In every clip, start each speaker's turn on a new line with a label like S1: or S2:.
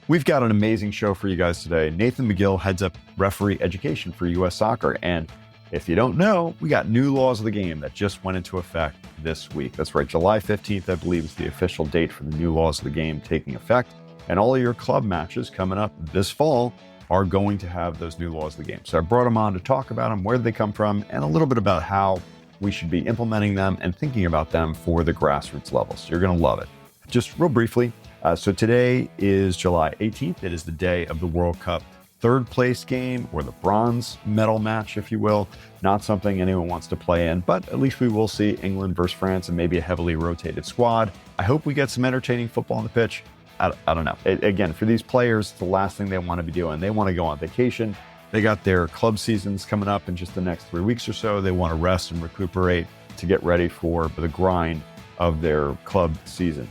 S1: We've got an amazing show for you guys today. Nathan McGill heads up referee education for U.S. Soccer. And if you don't know, we got new laws of the game that just went into effect this week. That's right, July 15th, I believe, is the official date for the new laws of the game taking effect. And all of your club matches coming up this fall are going to have those new laws of the game. So I brought them on to talk about them, where they come from, and a little bit about how we should be implementing them and thinking about them for the grassroots level. So you're going to love it. Just real briefly, so today is July 18th. It is the day of the World Cup third place game, or the bronze medal match, if you will. Not something anyone wants to play in, but at least we will see England versus France and maybe a heavily rotated squad. I hope we get some entertaining football on the pitch. I don't know. Again, for these players, the last thing they want to be doing, they want to go on vacation. They got their club seasons coming up in just the next 3 weeks or so. They want to rest and recuperate to get ready for the grind of their club season.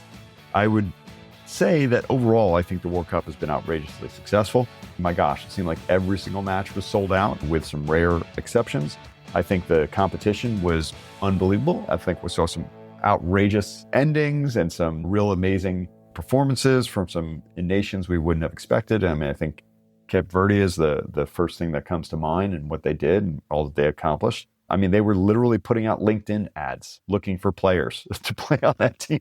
S1: I would say that overall, I think the World Cup has been outrageously successful. My gosh, it seemed like every single match was sold out with some rare exceptions. I think the competition was unbelievable. I think we saw some outrageous endings and some real amazing performances from some nations we wouldn't have expected. I mean, I think Cape Verde is the first thing that comes to mind, and what they did and all that they accomplished. I mean, they were literally putting out LinkedIn ads looking for players to play on that team,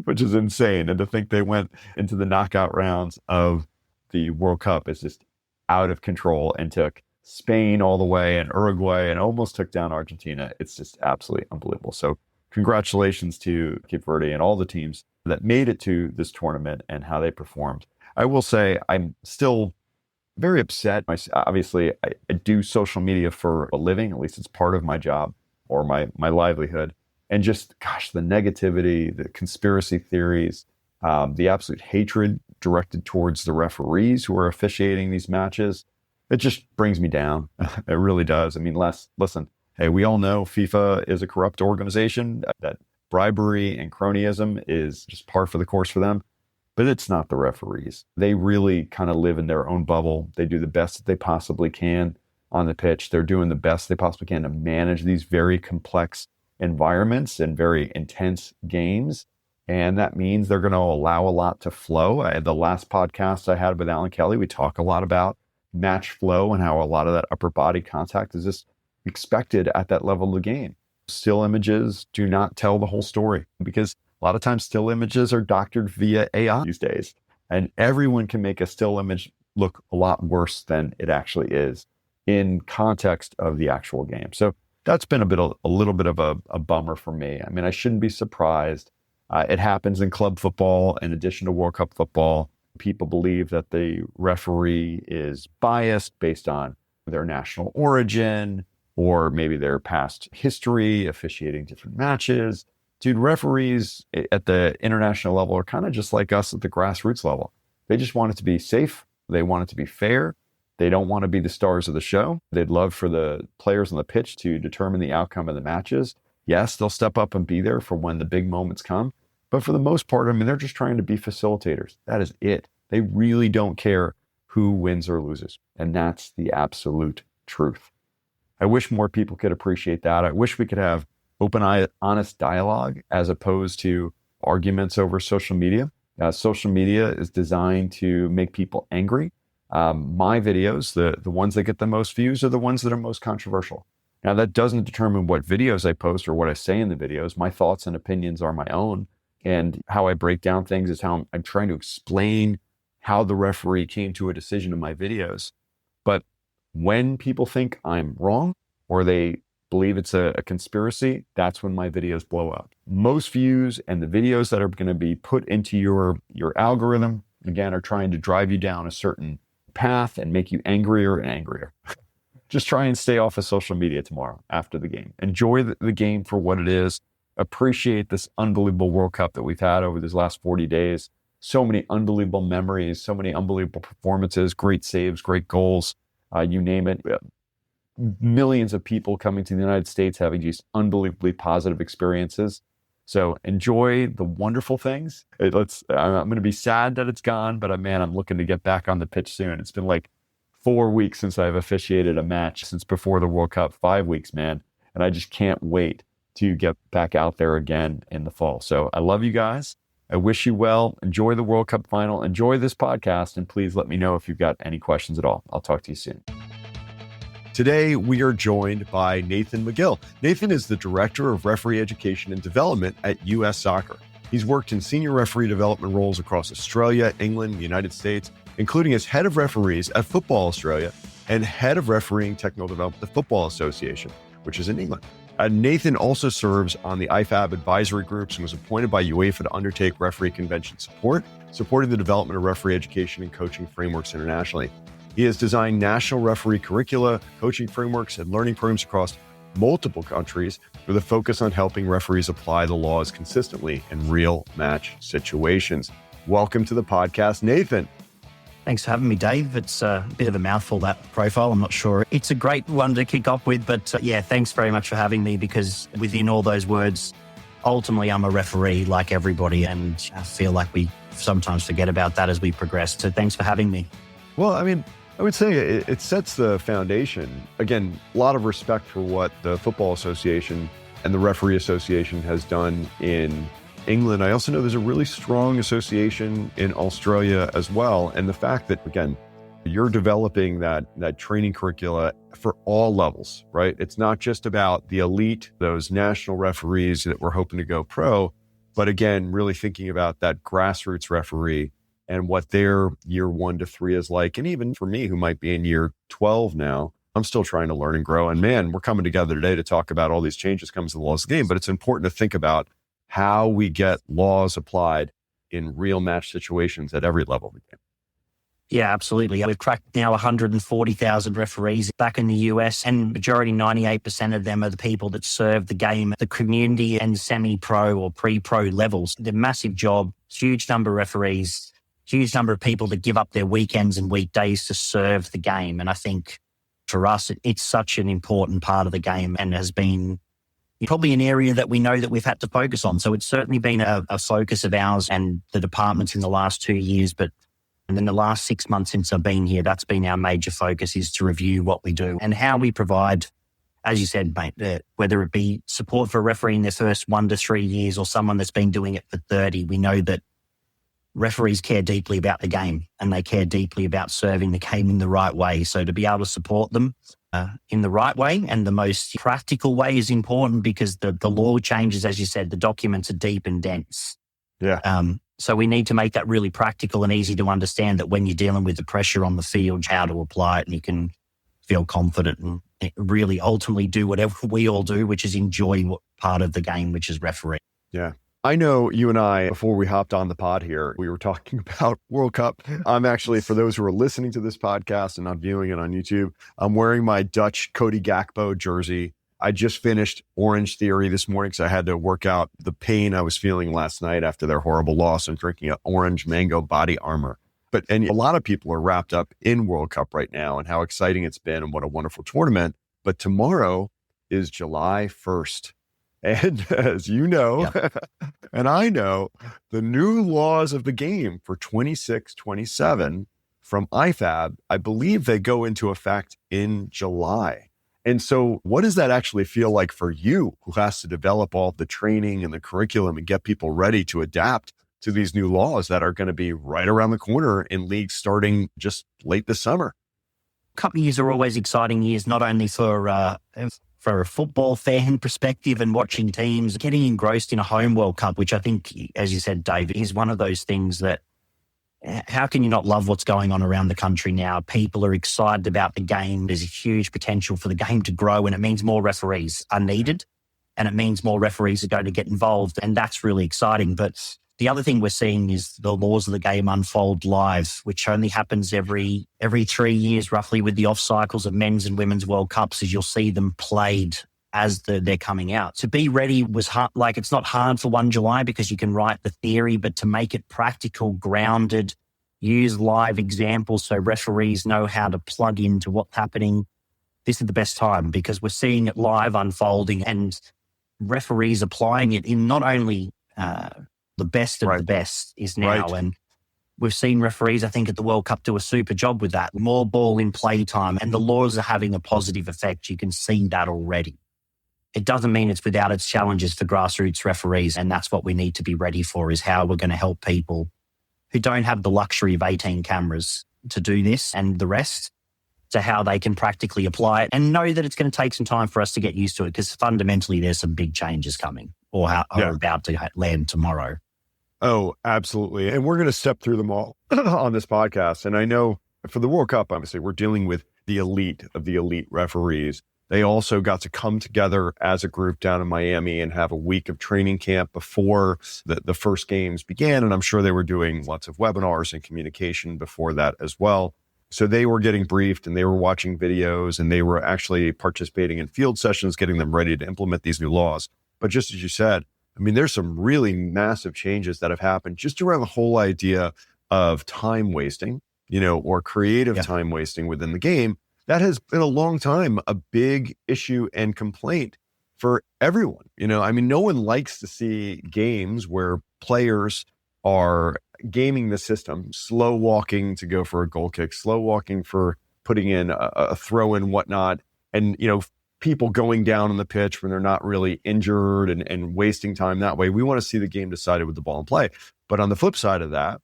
S1: which is insane. And to think they went into the knockout rounds of the World Cup is just out of control, and took Spain all the way and Uruguay and almost took down Argentina. It's just absolutely unbelievable. So congratulations to Cape Verde and all the teams that made it to this tournament and how they performed. I will say I'm still very upset. Obviously, I do social media for a living, at least it's part of my job or my livelihood. And just, gosh, the negativity, the conspiracy theories, the absolute hatred directed towards the referees who are officiating these matches, it just brings me down. It really does. I mean, listen, hey, we all know FIFA is a corrupt organization, that bribery and cronyism is just par for the course for them, but it's not the referees. They really kind of live in their own bubble. They do the best that they possibly can on the pitch. They're doing the best they possibly can to manage these very complex environments and very intense games. And that means they're going to allow a lot to flow. The last podcast I had with Alan Kelly, we talk a lot about match flow and how a lot of that upper body contact is just expected at that level of the game. Still images do not tell the whole story, because a lot of times still images are doctored via AI these days. And everyone can make a still image look a lot worse than it actually is in context of the actual game. So that's been a little bit of a bummer for me. I mean, I shouldn't be surprised. It happens in club football in addition to World Cup football. People believe that the referee is biased based on their national origin or maybe their past history officiating different matches. Dude, referees at the international level are kind of just like us at the grassroots level. They just want it to be safe. They want it to be fair. They don't want to be the stars of the show. They'd love for the players on the pitch to determine the outcome of the matches. Yes, they'll step up and be there for when the big moments come. But for the most part, I mean, they're just trying to be facilitators. That is it. They really don't care who wins or loses. And that's the absolute truth. I wish more people could appreciate that. I wish we could have open, honest dialogue as opposed to arguments over social media. Social media is designed to make people angry. My videos, the ones that get the most views, are the ones that are most controversial. Now, that doesn't determine what videos I post or what I say in the videos. My thoughts and opinions are my own. And how I break down things is how I'm trying to explain how the referee came to a decision in my videos. But when people think I'm wrong or they believe it's a conspiracy, that's when my videos blow up. Most views and the videos that are going to be put into your algorithm, again, are trying to drive you down a certain path and make you angrier and angrier. Just try and stay off of social media tomorrow after the game. Enjoy the game for what it is. Appreciate this unbelievable World Cup that we've had over these last 40 days. So many unbelievable memories, so many unbelievable performances, great saves, great goals, you name it. Millions of people coming to the United States having just unbelievably positive experiences. So enjoy the wonderful things. I'm going to be sad that it's gone, but man, I'm looking to get back on the pitch soon. It's been like 4 weeks since I've officiated a match since before the World Cup, 5 weeks, man. And I just can't wait to get back out there again in the fall. So I love you guys. I wish you well. Enjoy the World Cup final. Enjoy this podcast. And please let me know if you've got any questions at all. I'll talk to you soon. Today, we are joined by Nathan McGill. Nathan is the Director of Referee Education and Development at US Soccer. He's worked in senior referee development roles across Australia, England, the United States, including as head of referees at Football Australia and head of refereeing technical development at the Football Association, which is in England. Nathan also serves on the IFAB advisory groups and was appointed by UEFA to undertake referee convention support, supporting the development of referee education and coaching frameworks internationally. He has designed national referee curricula, coaching frameworks, and learning programs across multiple countries with a focus on helping referees apply the laws consistently in real match situations. Welcome to the podcast, Nathan.
S2: Thanks for having me, Dave. It's a bit of a mouthful, that profile. I'm not sure it's a great one to kick off with, but thanks very much for having me, because within all those words, ultimately, I'm a referee like everybody, and I feel like we sometimes forget about that as we progress. So thanks for having me.
S1: Well, I mean, I would say it sets the foundation. Again, a lot of respect for what the Football Association and the Referee Association has done in England. I also know there's a really strong association in Australia as well. And the fact that, again, you're developing that training curricula for all levels, right? It's not just about the elite, those national referees that we're hoping to go pro, but again, really thinking about that grassroots referee and what their year 1 to 3 is like. And even for me, who might be in year 12 now, I'm still trying to learn and grow. And man, we're coming together today to talk about all these changes coming to the laws of the game, but it's important to think about how we get laws applied in real match situations at every level of the game.
S2: Yeah, absolutely. We've cracked now 140,000 referees back in the US, and majority, 98% of them are the people that serve the game at the community and semi-pro or pre-pro levels. They're a massive job, huge number of referees, huge number of people that give up their weekends and weekdays to serve the game. And I think for us, it's such an important part of the game and has been probably an area that we know that we've had to focus on. So it's certainly been a focus of ours and the departments in the last 2 years, but and then the last 6 months since I've been here, that's been our major focus, is to review what we do and how we provide, as you said, mate, whether it be support for a referee in their first 1 to 3 years or someone that's been doing it for 30. We know that referees care deeply about the game and they care deeply about serving the game in the right way. So to be able to support them in the right way and the most practical way is important, because the law changes, as you said, the documents are deep and dense.
S1: Yeah.
S2: So we need to make that really practical and easy to understand, that when you're dealing with the pressure on the field, how to apply it, and you can feel confident and really ultimately do whatever we all do, which is enjoy what part of the game, which is referee.
S1: Yeah. I know you and I, before we hopped on the pod here, we were talking about World Cup. I'm actually, for those who are listening to this podcast and not viewing it on YouTube, I'm wearing my Dutch Cody Gakpo jersey. I just finished Orange Theory this morning because I had to work out the pain I was feeling last night after their horrible loss and drinking an orange mango body armor. And a lot of people are wrapped up in World Cup right now and how exciting it's been and what a wonderful tournament. But tomorrow is July 1st. And as you know, and I know, the new laws of the game for 26-27 from IFAB, I believe they go into effect in July. And so what does that actually feel like for you, who has to develop all the training and the curriculum and get people ready to adapt to these new laws that are going to be right around the corner in leagues starting just late this summer?
S2: A couple of years are always exciting years, not only for a football fan perspective and watching teams getting engrossed in a home World Cup, which I think, as you said, Dave, is one of those things that how can you not love what's going on around the country now? People are excited about the game. There's a huge potential for the game to grow, and it means more referees are needed, and it means more referees are going to get involved, and that's really exciting. But the other thing we're seeing is the laws of the game unfold live, which only happens every 3 years, roughly, with the off cycles of men's and women's World Cups, as you'll see them played as they're coming out. To be ready was hard. Like, it's not hard for 1 July because you can write the theory, but to make it practical, grounded, use live examples so referees know how to plug into what's happening. This is the best time because we're seeing it live unfolding and referees applying it in not only the best of the best is now. And we've seen referees, I think, at the World Cup do a super job with that. More ball in play time, and the laws are having a positive effect. You can see that already. it doesn't mean it's without its challenges for grassroots referees. And that's what we need to be ready for, is how we're going to help people who don't have the luxury of 18 cameras to do this and the rest, to how they can practically apply it and know that it's going to take some time for us to get used to it, because fundamentally there's some big changes coming or are about to land tomorrow.
S1: Oh, absolutely. And we're going to step through them all on this podcast. And I know for the World Cup, obviously, we're dealing with the elite of the elite referees. They also got to come together as a group down in Miami and have a week of training camp before the first games began. And I'm sure they were doing lots of webinars and communication before that as well. So they were getting briefed and they were watching videos and they were actually participating in field sessions, getting them ready to implement these new laws. But just as you said, I mean, there's some really massive changes that have happened just around the whole idea of time wasting, or creative time wasting within the game. That has been a long time a big issue and complaint for everyone. I mean, no one likes to see games where players are gaming the system, slow walking to go for a goal kick, slow walking for putting in a throw and whatnot. And, people going down on the pitch when they're not really injured and wasting time that way. We want to see the game decided with the ball in play. But on the flip side of that,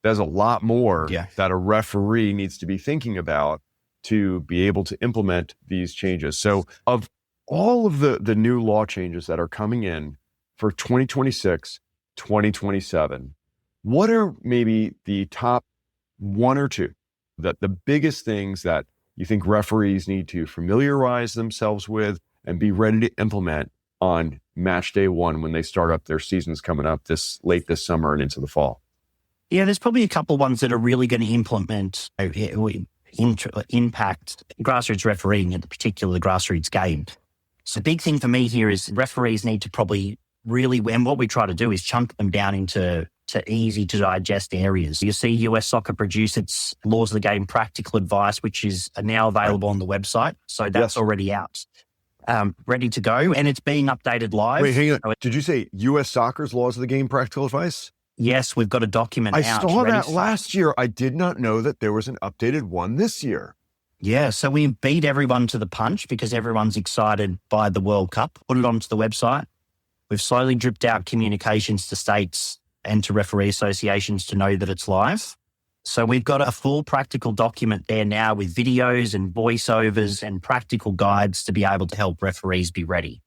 S1: there's a lot more that a referee needs to be thinking about to be able to implement these changes. So of all of the new law changes that are coming in for 2026, 2027, what are maybe the top one or two, the biggest things that you think referees need to familiarize themselves with and be ready to implement on match day one when they start up their seasons coming up late this summer and into the fall?
S2: Yeah, there's probably a couple ones that are really going to impact grassroots refereeing, in particular the grassroots game. So the big thing for me here is referees need to probably really, and what we try to do is chunk them down into easy to digest areas. You see US Soccer produce its Laws of the Game practical advice, which is now available on the website. So that's already out, ready to go, and it's being updated live.
S1: Wait, hang on. Did you say US Soccer's Laws of the Game practical advice?
S2: Yes, we've got a document out.
S1: I saw that last year. I did not know that there was an updated one this year.
S2: Yeah, so we beat everyone to the punch because everyone's excited by the World Cup. Put it onto the website. We've slowly dripped out communications to states and to referee associations to know that it's live. So we've got a full practical document there now with videos and voiceovers and practical guides to be able to help referees be ready.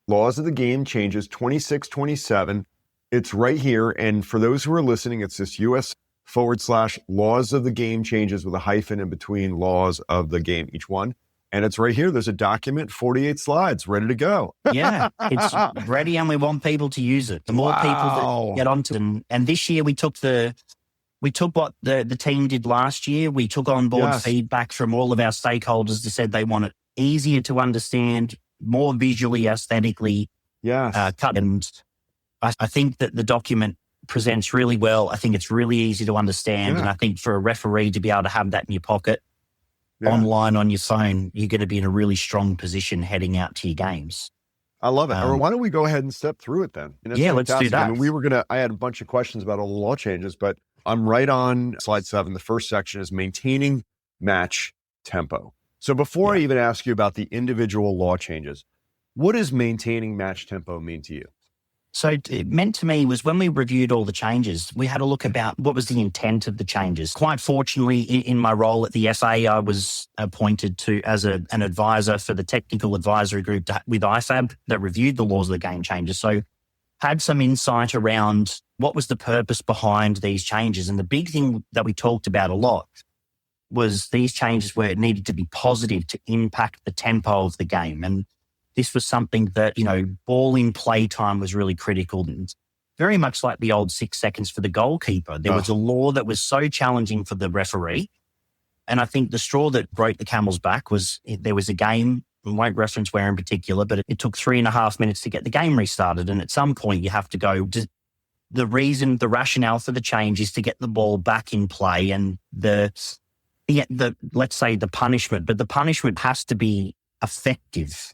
S1: Laws of the Game changes 2627. It's right here. And for those who are listening, it's this US/Laws of the Game changes with a hyphen in between Laws of the Game, each one. And it's right here. There's a document, 48 slides, ready to go.
S2: Yeah, it's ready and we want people to use it. The more people that get onto it. And this year we took what the team did last year. We took on board feedback from all of our stakeholders that said they want it easier to understand, more visually, aesthetically cut. And I think that the document presents really well. I think it's really easy to understand. And I think for a referee to be able to have that in your pocket, online on your phone, you're going to be in a really strong position heading out to your games.
S1: I love it. Why don't we go ahead and step through it then?
S2: Let's do that.
S1: I mean, I had a bunch of questions about all the law changes, but I'm right on slide 7. The first section is maintaining match tempo. So before I even ask you about the individual law changes, what does maintaining match tempo mean to you?
S2: So it meant to me was when we reviewed all the changes, we had a look about what was the intent of the changes. Quite fortunately, in my role at the FA, I was appointed as an advisor for the technical advisory group with IFAB that reviewed the Laws of the Game changes. So had some insight around what was the purpose behind these changes. And the big thing that we talked about a lot was these changes where it needed to be positive to impact the tempo of the game. And this was something that, ball in play time was really critical. And very much like the old 6 seconds for the goalkeeper. There was a law that was so challenging for the referee. And I think the straw that broke the camel's back was there was a game, I won't reference where in particular, but it took 3.5 minutes to get the game restarted. And at some point you have to go, the rationale for the change is to get the ball back in play and let's say the punishment, but the punishment has to be effective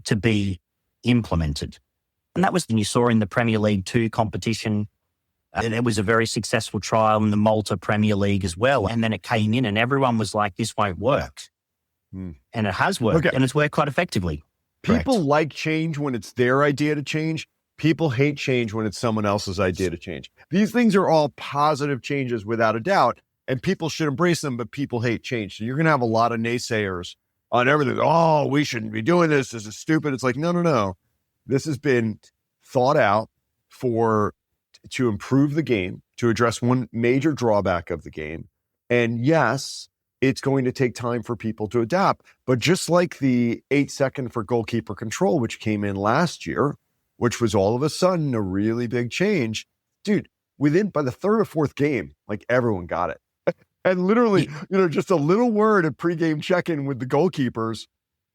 S2: to be implemented. And that was when you saw in the Premier League 2 competition, and it was a very successful trial in the Malta Premier League as well. And then it came in and everyone was like, this won't work. And it has worked and it's worked quite effectively.
S1: People
S2: Correct.
S1: like change when it's their idea to change. People hate change when it's someone else's idea to change. These things are all positive changes without a doubt, and people should embrace them, but people hate change. So you're going to have a lot of naysayers on everything. Oh, we shouldn't be doing this. This is stupid. It's like, no. This has been thought out to improve the game, to address one major drawback of the game. And yes, it's going to take time for people to adapt. But just like the 8-second for goalkeeper control, which came in last year, which was all of a sudden a really big change, dude, by the third or fourth game, like everyone got it. And literally, just a little word at pregame check-in with the goalkeepers,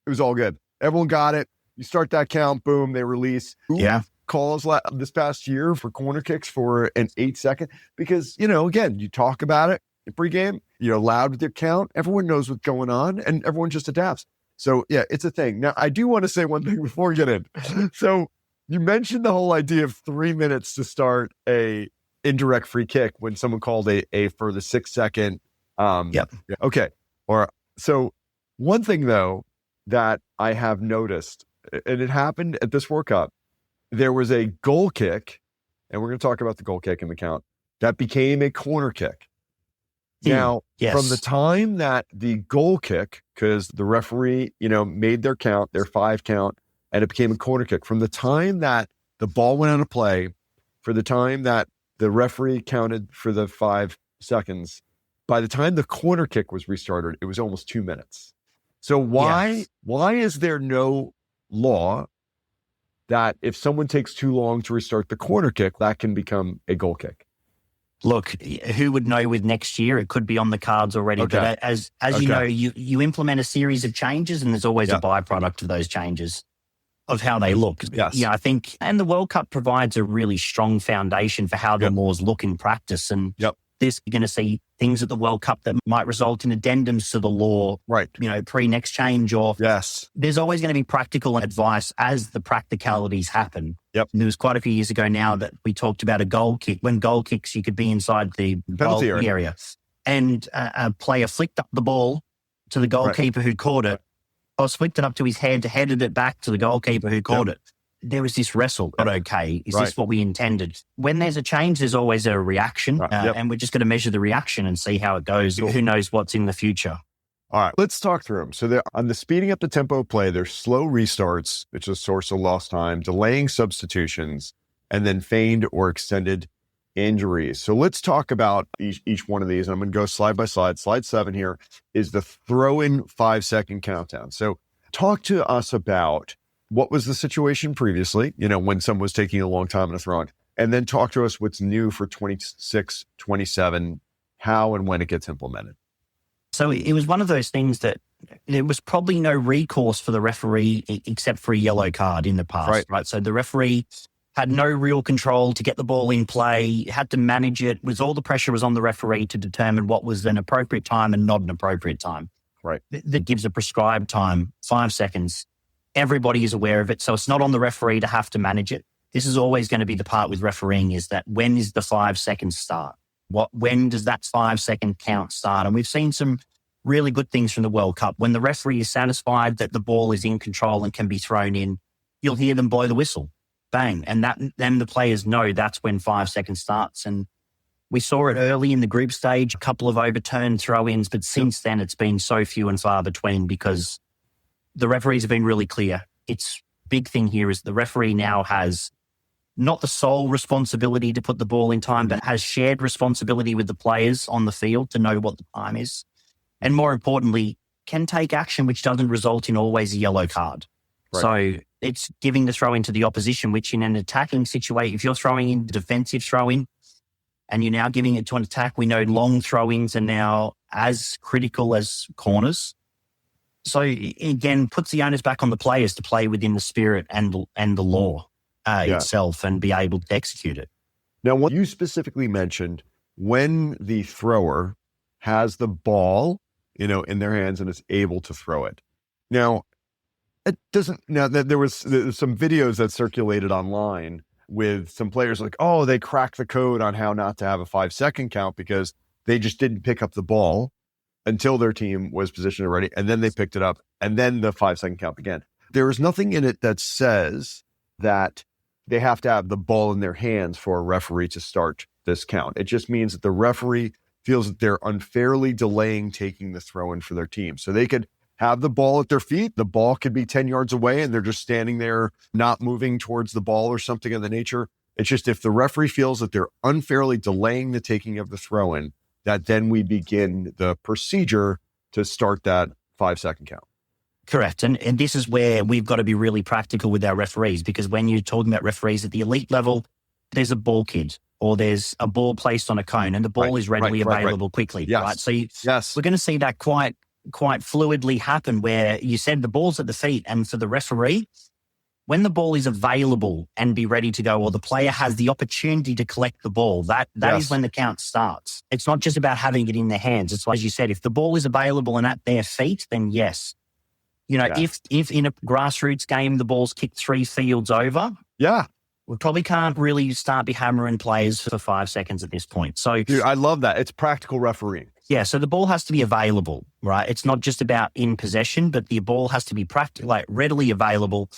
S1: it was all good. Everyone got it. You start that count, boom, they release.
S2: Yeah.
S1: Calls this past year for corner kicks for an 8-second, because, again, you talk about it in pregame, you're loud with your count, everyone knows what's going on, and everyone just adapts. So yeah, it's a thing. Now, I do want to say one thing before we get in. So you mentioned the whole idea of 3 minutes to start a indirect free kick when someone called a for the 6-second.
S2: Yep.
S1: Okay. So one thing though that I have noticed, and it happened at this World Cup, there was a goal kick, and we're going to talk about the goal kick in the count, that became a corner kick. Now,
S2: yes.
S1: From the time that the goal kick, because the referee, made their count, their 5 count, and it became a corner kick, from the time that the ball went out of play, for the time that the referee counted for the 5 seconds, by the time the corner kick was restarted, it was almost 2 minutes. So why is there no law that if someone takes too long to restart the corner kick, that can become a goal kick?
S2: Look, who would know with next year? It could be on the cards already.
S1: Okay.
S2: But as you know, you implement a series of changes, and there's always a byproduct of those changes of how they look.
S1: Yes.
S2: Yeah, I think, and the World Cup provides a really strong foundation for how the laws look in practice. And this, you're going to see things at the World Cup that might result in addendums to the law,
S1: right?
S2: Pre-next change, or
S1: there's
S2: always going to be practical advice as the practicalities happen.
S1: Yep.
S2: And there was quite a few years ago now that we talked about a goal kick. When goal kicks, you could be inside the
S1: penalty
S2: area. And a player flicked up the ball to the goalkeeper who caught it, or flicked it up to his head, headed it back to the goalkeeper who caught it. There was this wrestle. Not okay. Is this what we intended? When there's a change, there's always a reaction. And we're just going to measure the reaction and see how it goes. Who knows what's in the future?
S1: All right, let's talk through them. So on the speeding up the tempo of play, there's slow restarts, which is a source of lost time, delaying substitutions, and then feigned or extended injuries. So let's talk about each one of these. And I'm going to go slide by slide. Slide 7 here is the throw-in 5-second countdown. So talk to us about what was the situation previously, when someone was taking a long time in a throw-in, and then talk to us what's new for 26, 27, how and when it gets implemented.
S2: So it was one of those things that there was probably no recourse for the referee except for a yellow card in the past, right? So the referee had no real control to get the ball in play, had to manage it. All the pressure was on the referee to determine what was an appropriate time and not an appropriate time.
S1: Right.
S2: That gives a prescribed time, 5 seconds. Everybody is aware of it. So it's not on the referee to have to manage it. This is always going to be the part with refereeing, is that when is the 5 seconds start? When does that 5-second count start? And we've seen some really good things from the World Cup. When the referee is satisfied that the ball is in control and can be thrown in, you'll hear them blow the whistle. Bang. And then the players know that's when 5 seconds starts. And we saw it early in the group stage, a couple of overturned throw-ins, but since then it's been so few and far between because the referees have been really clear. It's big thing here is the referee now has not the sole responsibility to put the ball in time, but has shared responsibility with the players on the field to know what the time is. And more importantly, can take action which doesn't result in always a yellow card. Right. So it's giving the throw in to the opposition, which in an attacking situation, if you're throwing in defensive throw in and you're now giving it to an attack, we know long throw-ins are now as critical as corners. So again, puts the onus back on the players to play within the spirit and the law itself and be able to execute it.
S1: Now, what you specifically mentioned, when the thrower has the ball, in their hands and is able to throw it. Now, it doesn't. Now, there was some videos that circulated online with some players like, oh, they cracked the code on how not to have a 5-second count because they just didn't pick up the ball until their team was positioned already, and then they picked it up, and then the 5-second count began. There is nothing in it that says that they have to have the ball in their hands for a referee to start this count. It just means that the referee feels that they're unfairly delaying taking the throw in for their team. So they could have the ball at their feet. The ball could be 10 yards away and they're just standing there, not moving towards the ball or something of the nature. It's just if the referee feels that they're unfairly delaying the taking of the throw in, that then we begin the procedure to start that 5-second count.
S2: Correct. And this is where we've got to be really practical with our referees, because when you're talking about referees at the elite level, there's a ball kid or there's a ball placed on a cone and the ball is readily available quickly.
S1: Yes.
S2: Right. So we're going to see that quite fluidly happen, where you said the ball's at the feet, and for the referee, when the ball is available and be ready to go, or the player has the opportunity to collect the ball, that is when the count starts. It's not just about having it in their hands. It's like, as you said, if the ball is available and at their feet, then yes. If in a grassroots game, the ball's kicked 3 fields over, we probably can't really start be hammering players for 5 seconds at this point. So,
S1: dude, I love that. It's practical refereeing.
S2: Yeah, so the ball has to be available, right? It's not just about in possession, but the ball has to be readily available,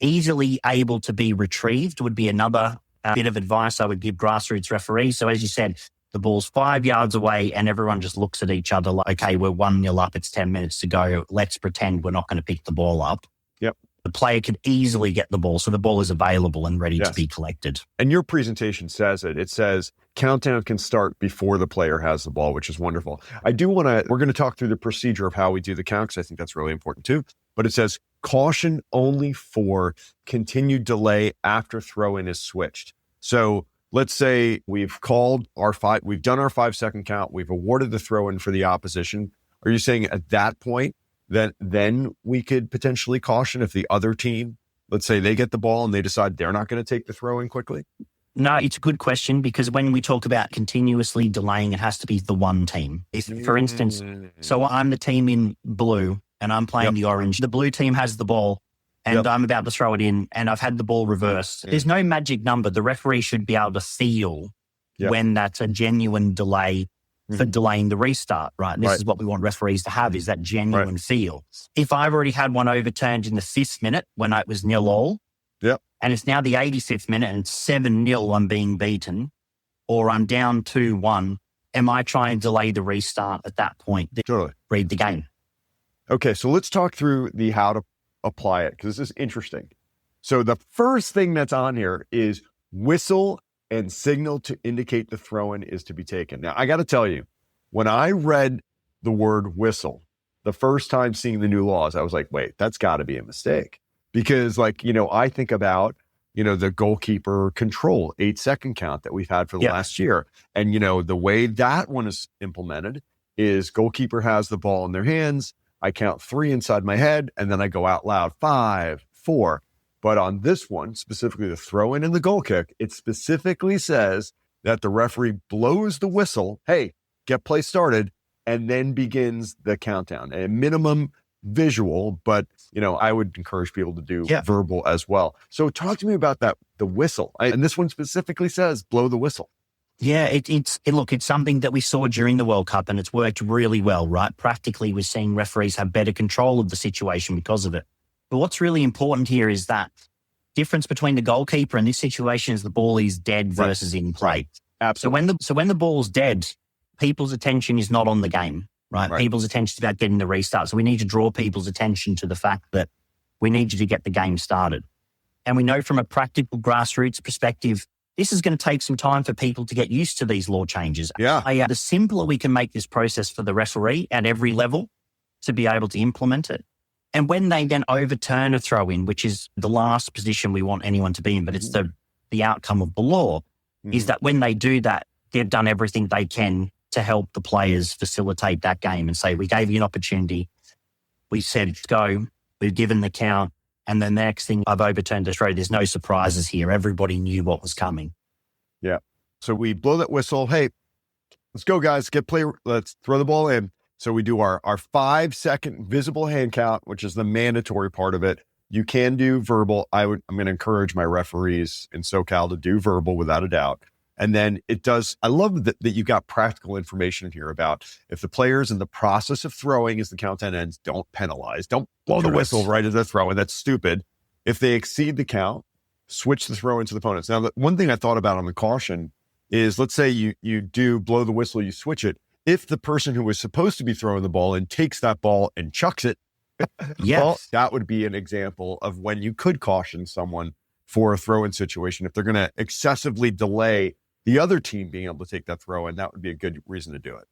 S2: easily able to be retrieved would be another bit of advice I would give grassroots referees. So as you said, the ball's 5 yards away and everyone just looks at each other like, okay, we're 1-0 up. It's 10 minutes to go. Let's pretend we're not going to pick the ball up.
S1: Yep.
S2: The player could easily get the ball. So the ball is available and ready to be collected.
S1: And your presentation says it. It says countdown can start before the player has the ball, which is wonderful. We're going to talk through the procedure of how we do the count, because I think that's really important too. But it says caution only for continued delay after throw-in is switched. So let's say we've done our 5-second count. We've awarded the throw-in for the opposition. Are you saying at that point that then we could potentially caution if the other team, let's say they get the ball and they decide they're not going to take the throw-in quickly?
S2: No, it's a good question, because when we talk about continuously delaying, it has to be the one team. If, for instance, so I'm the team in blue and I'm playing the orange. The blue team has the ball and I'm about to throw it in and I've had the ball reversed. There's no magic number. The referee should be able to feel when that's a genuine delay for delaying the restart, right? This is what we want referees to have, is that genuine feel. If I've already had one overturned in the 5th minute when it was 0-0, and it's now the 85th minute and it's 7-0, I'm being beaten, or I'm down 2-1, am I trying to delay the restart at that point?
S1: Totally.
S2: Read the game.
S1: Okay, so let's talk through the how to apply it, because this is interesting. So the first thing that's on here is whistle and signal to indicate the throw-in is to be taken. Now, I got to tell you, when I read the word whistle, the first time seeing the new laws, I was like, wait, that's got to be a mistake. Because I think about, the goalkeeper control 8-second count that we've had for the last year. And, the way that one is implemented is goalkeeper has the ball in their hands. I count 3 inside my head, and then I go out loud, 5, 4. But on this one, specifically the throw-in and the goal kick, it specifically says that the referee blows the whistle, hey, get play started, and then begins the countdown. A minimum visual, but, I would encourage people to do verbal as well. So talk to me about the whistle. And this one specifically says blow the whistle.
S2: Yeah, it's something that we saw during the World Cup and it's worked really well, right? Practically, we're seeing referees have better control of the situation because of it. But what's really important here is that difference between the goalkeeper in this situation is the ball is dead versus in play.
S1: Absolutely.
S2: So when the ball's dead, people's attention is not on the game, right? People's attention is about getting the restart. So we need to draw people's attention to the fact that we need you to get the game started. And we know from a practical grassroots perspective, this is going to take some time for people to get used to these law changes. The simpler we can make this process for the referee at every level to be able to implement it. And when they then overturn a throw-in, which is the last position we want anyone to be in, but it's the outcome of the law, is that when they do that, they've done everything they can to help the players facilitate that game and say, we gave you an opportunity. We said, go. We've given the count. And the next thing, I've overturned the throw. There's no surprises here. Everybody knew what was coming.
S1: Yeah. So we blow that whistle. Hey, let's go, guys. Let's throw the ball in. So we do our 5-second visible hand count, which is the mandatory part of it. You can do verbal. I'm going to encourage my referees in SoCal to do verbal without a doubt. And then it does, I love that you got practical information here about if the player's in the process of throwing as the countdown ends, don't penalize, don't blow the whistle right as they're throwing. That's stupid. If they exceed the count, switch the throw into the opponents. Now, the one thing I thought about on the caution is, let's say you do blow the whistle, you switch it. If the person who was supposed to be throwing the ball and takes that ball and chucks it,
S2: yes.
S1: Well, that would be an example of when you could caution someone for a throw-in situation. If they're going to excessively delay the other team being able to take that throw in, that would be a good reason to do it.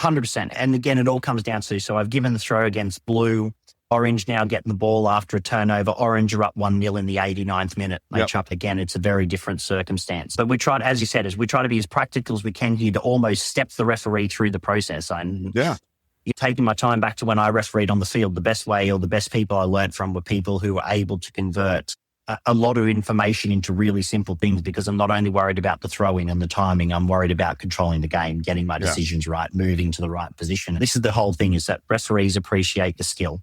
S2: 100%. And again, it all comes down to, so I've given the throw against blue, orange now getting the ball after a turnover, orange are up 1-0 in the 89th minute. Match up again, it's a very different circumstance. But we try to, as you said, we try to be as practical as we can here to almost step the referee through the process. And you're taking my time back to when I refereed on the field. The best way, or the best people I learned from, were people who were able to convert a lot of information into really simple things, because I'm not only worried about the throwing and the timing, I'm worried about controlling the game, getting my decisions right, moving to the right position. This is the whole thing, is that referees appreciate the skill,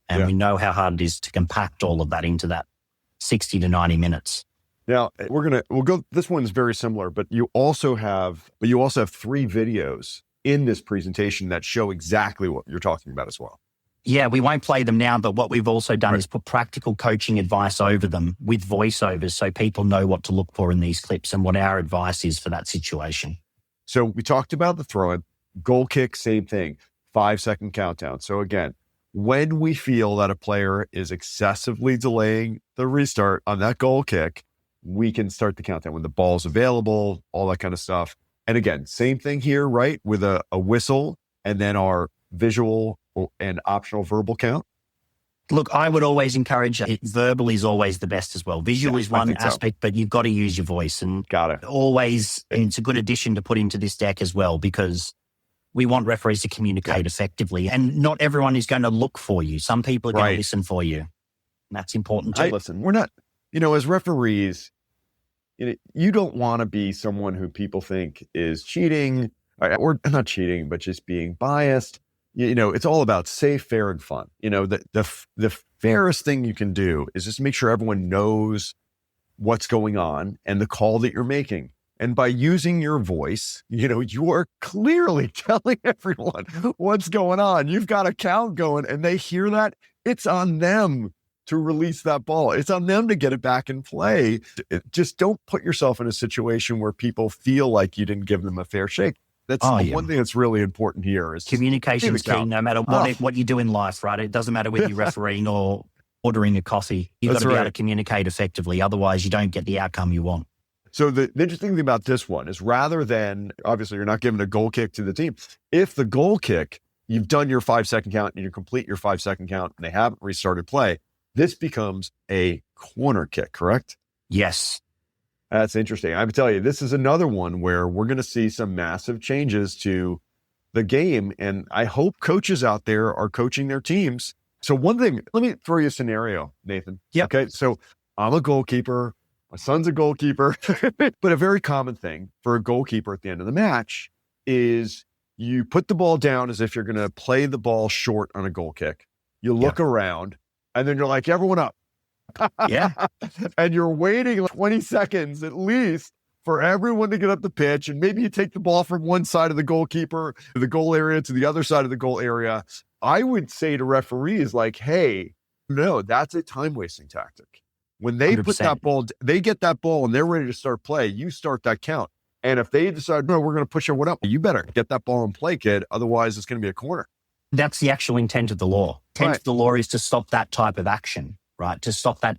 S2: and we know how hard it is to compact all of that into that 60 to 90 minutes.
S1: Now we'll go, this one's very similar, but you also have 3 videos in this presentation that show exactly what you're talking about as well.
S2: Yeah, we won't play them now, but what we've also done is put practical coaching advice over them with voiceovers, so people know what to look for in these clips and what our advice is for that situation.
S1: So we talked about the throw-in, goal kick, same thing, 5-second countdown. So again, when we feel that a player is excessively delaying the restart on that goal kick, we can start the countdown when the ball's available, all that kind of stuff. And again, same thing here, right? With a whistle and then our visual and optional verbal count.
S2: Look, I would always encourage verbal is always the best as well. Visual is one aspect, but you've got to use your voice. And always, and it's a good addition to put into this deck as well, because we want referees to communicate effectively. And not everyone is going to look for you. Some people are going to listen for you. And that's important too.
S1: Listen, we're not, as referees, you don't want to be someone who people think is cheating, or not cheating, but just being biased. It's all about safe, fair, and fun. The fairest thing you can do is just make sure everyone knows what's going on and the call that you're making. And by using your voice, you are clearly telling everyone what's going on. You've got a count going and they hear that. It's on them to release that ball. It's on them to get it back in play. Just don't put yourself in a situation where people feel like you didn't give them a fair shake. That's one thing that's really important here. Is
S2: communication is key, no matter what you do in life, right? It doesn't matter whether you're refereeing or ordering a coffee. You've got to be able to communicate effectively. Otherwise, you don't get the outcome you want.
S1: So the interesting thing about this one is, rather than, obviously, you're not giving a goal kick to the team. If the goal kick, you've done your 5-second count and you complete your 5-second count and they haven't restarted play, this becomes a corner kick, correct?
S2: Yes.
S1: That's interesting. I would tell you, this is another one where we're going to see some massive changes to the game. And I hope coaches out there are coaching their teams. So one thing, let me throw you a scenario, Nathan.
S2: Yeah.
S1: Okay. So I'm a goalkeeper. My son's a goalkeeper. But a very common thing for a goalkeeper at the end of the match is you put the ball down as if you're going to play the ball short on a goal kick. You look around and then you're like, everyone up. And you're waiting 20 seconds at least for everyone to get up the pitch. And maybe you take the ball from one side of the goalkeeper, the goal area, to the other side of the goal area. I would say to referees, like, hey, no, that's a time wasting tactic. When they
S2: 100%.
S1: put that ball, they get that ball and they're ready to start play, you start that count. And if they decide, no, we're going to push everyone up, you better get that ball in play, kid. Otherwise it's going to be a corner.
S2: That's the actual intent of the law. Intent of the law is to stop that type of action, right? To stop that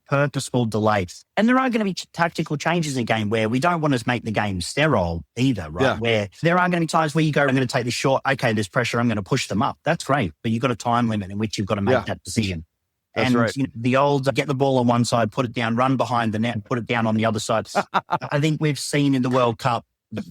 S2: purposeful delay. And there are going to be tactical changes in the game where we don't want to make the game sterile either, right? Yeah. Where there are going to be times where you go, I'm going to take this short. Okay, there's pressure. I'm going to push them up. That's great. But you've got a time limit in which you've got to make that decision.
S1: That's right.
S2: The old get the ball on one side, put it down, run behind the net, put it down on the other side. I think we've seen in the World Cup,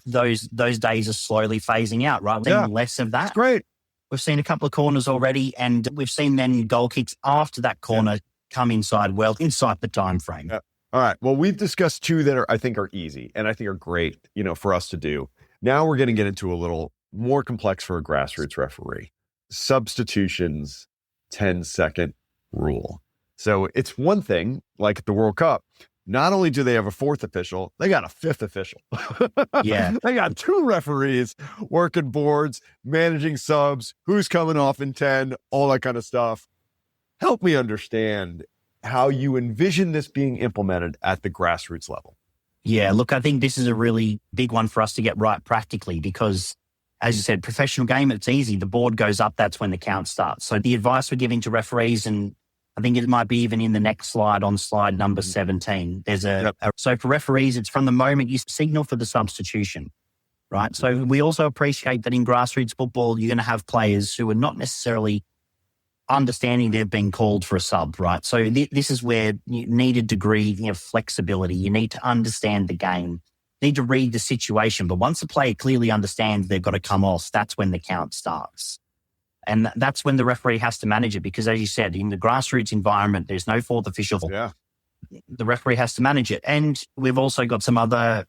S2: those days are slowly phasing out, right? We're seeing less of that.
S1: That's great.
S2: We've seen a couple of corners already, and we've seen then goal kicks after that corner come inside the time frame.
S1: Yeah. All right. Well, we've discussed 2 that I think are easy and I think are great, for us to do. Now we're going to get into a little more complex for a grassroots referee. Substitutions, 10-second rule. So it's one thing, like at the World Cup, not only do they have a fourth official, they got a fifth official.
S2: Yeah.
S1: They got two referees working boards, managing subs, who's coming off in 10, all that kind of stuff. Help me understand how you envision this being implemented at the grassroots level.
S2: Yeah, look, I think this is a really big one for us to get right practically because, as you said, professional game, it's easy. The board goes up, that's when the count starts. So the advice we're giving to referees, and I think it might be even in the next slide on slide number 17, there's so for referees, it's from the moment you signal for the substitution, right? So we also appreciate that in grassroots football, you're going to have players who are not necessarily understanding they've been called for a sub, right? So this is where you need a degree of flexibility. You need to understand the game, need to read the situation. But once a player clearly understands they've got to come off, that's when the count starts. And that's when the referee has to manage it because, as you said, in the grassroots environment, there's no fourth official.
S1: Yeah.
S2: The referee has to manage it. And we've also got some other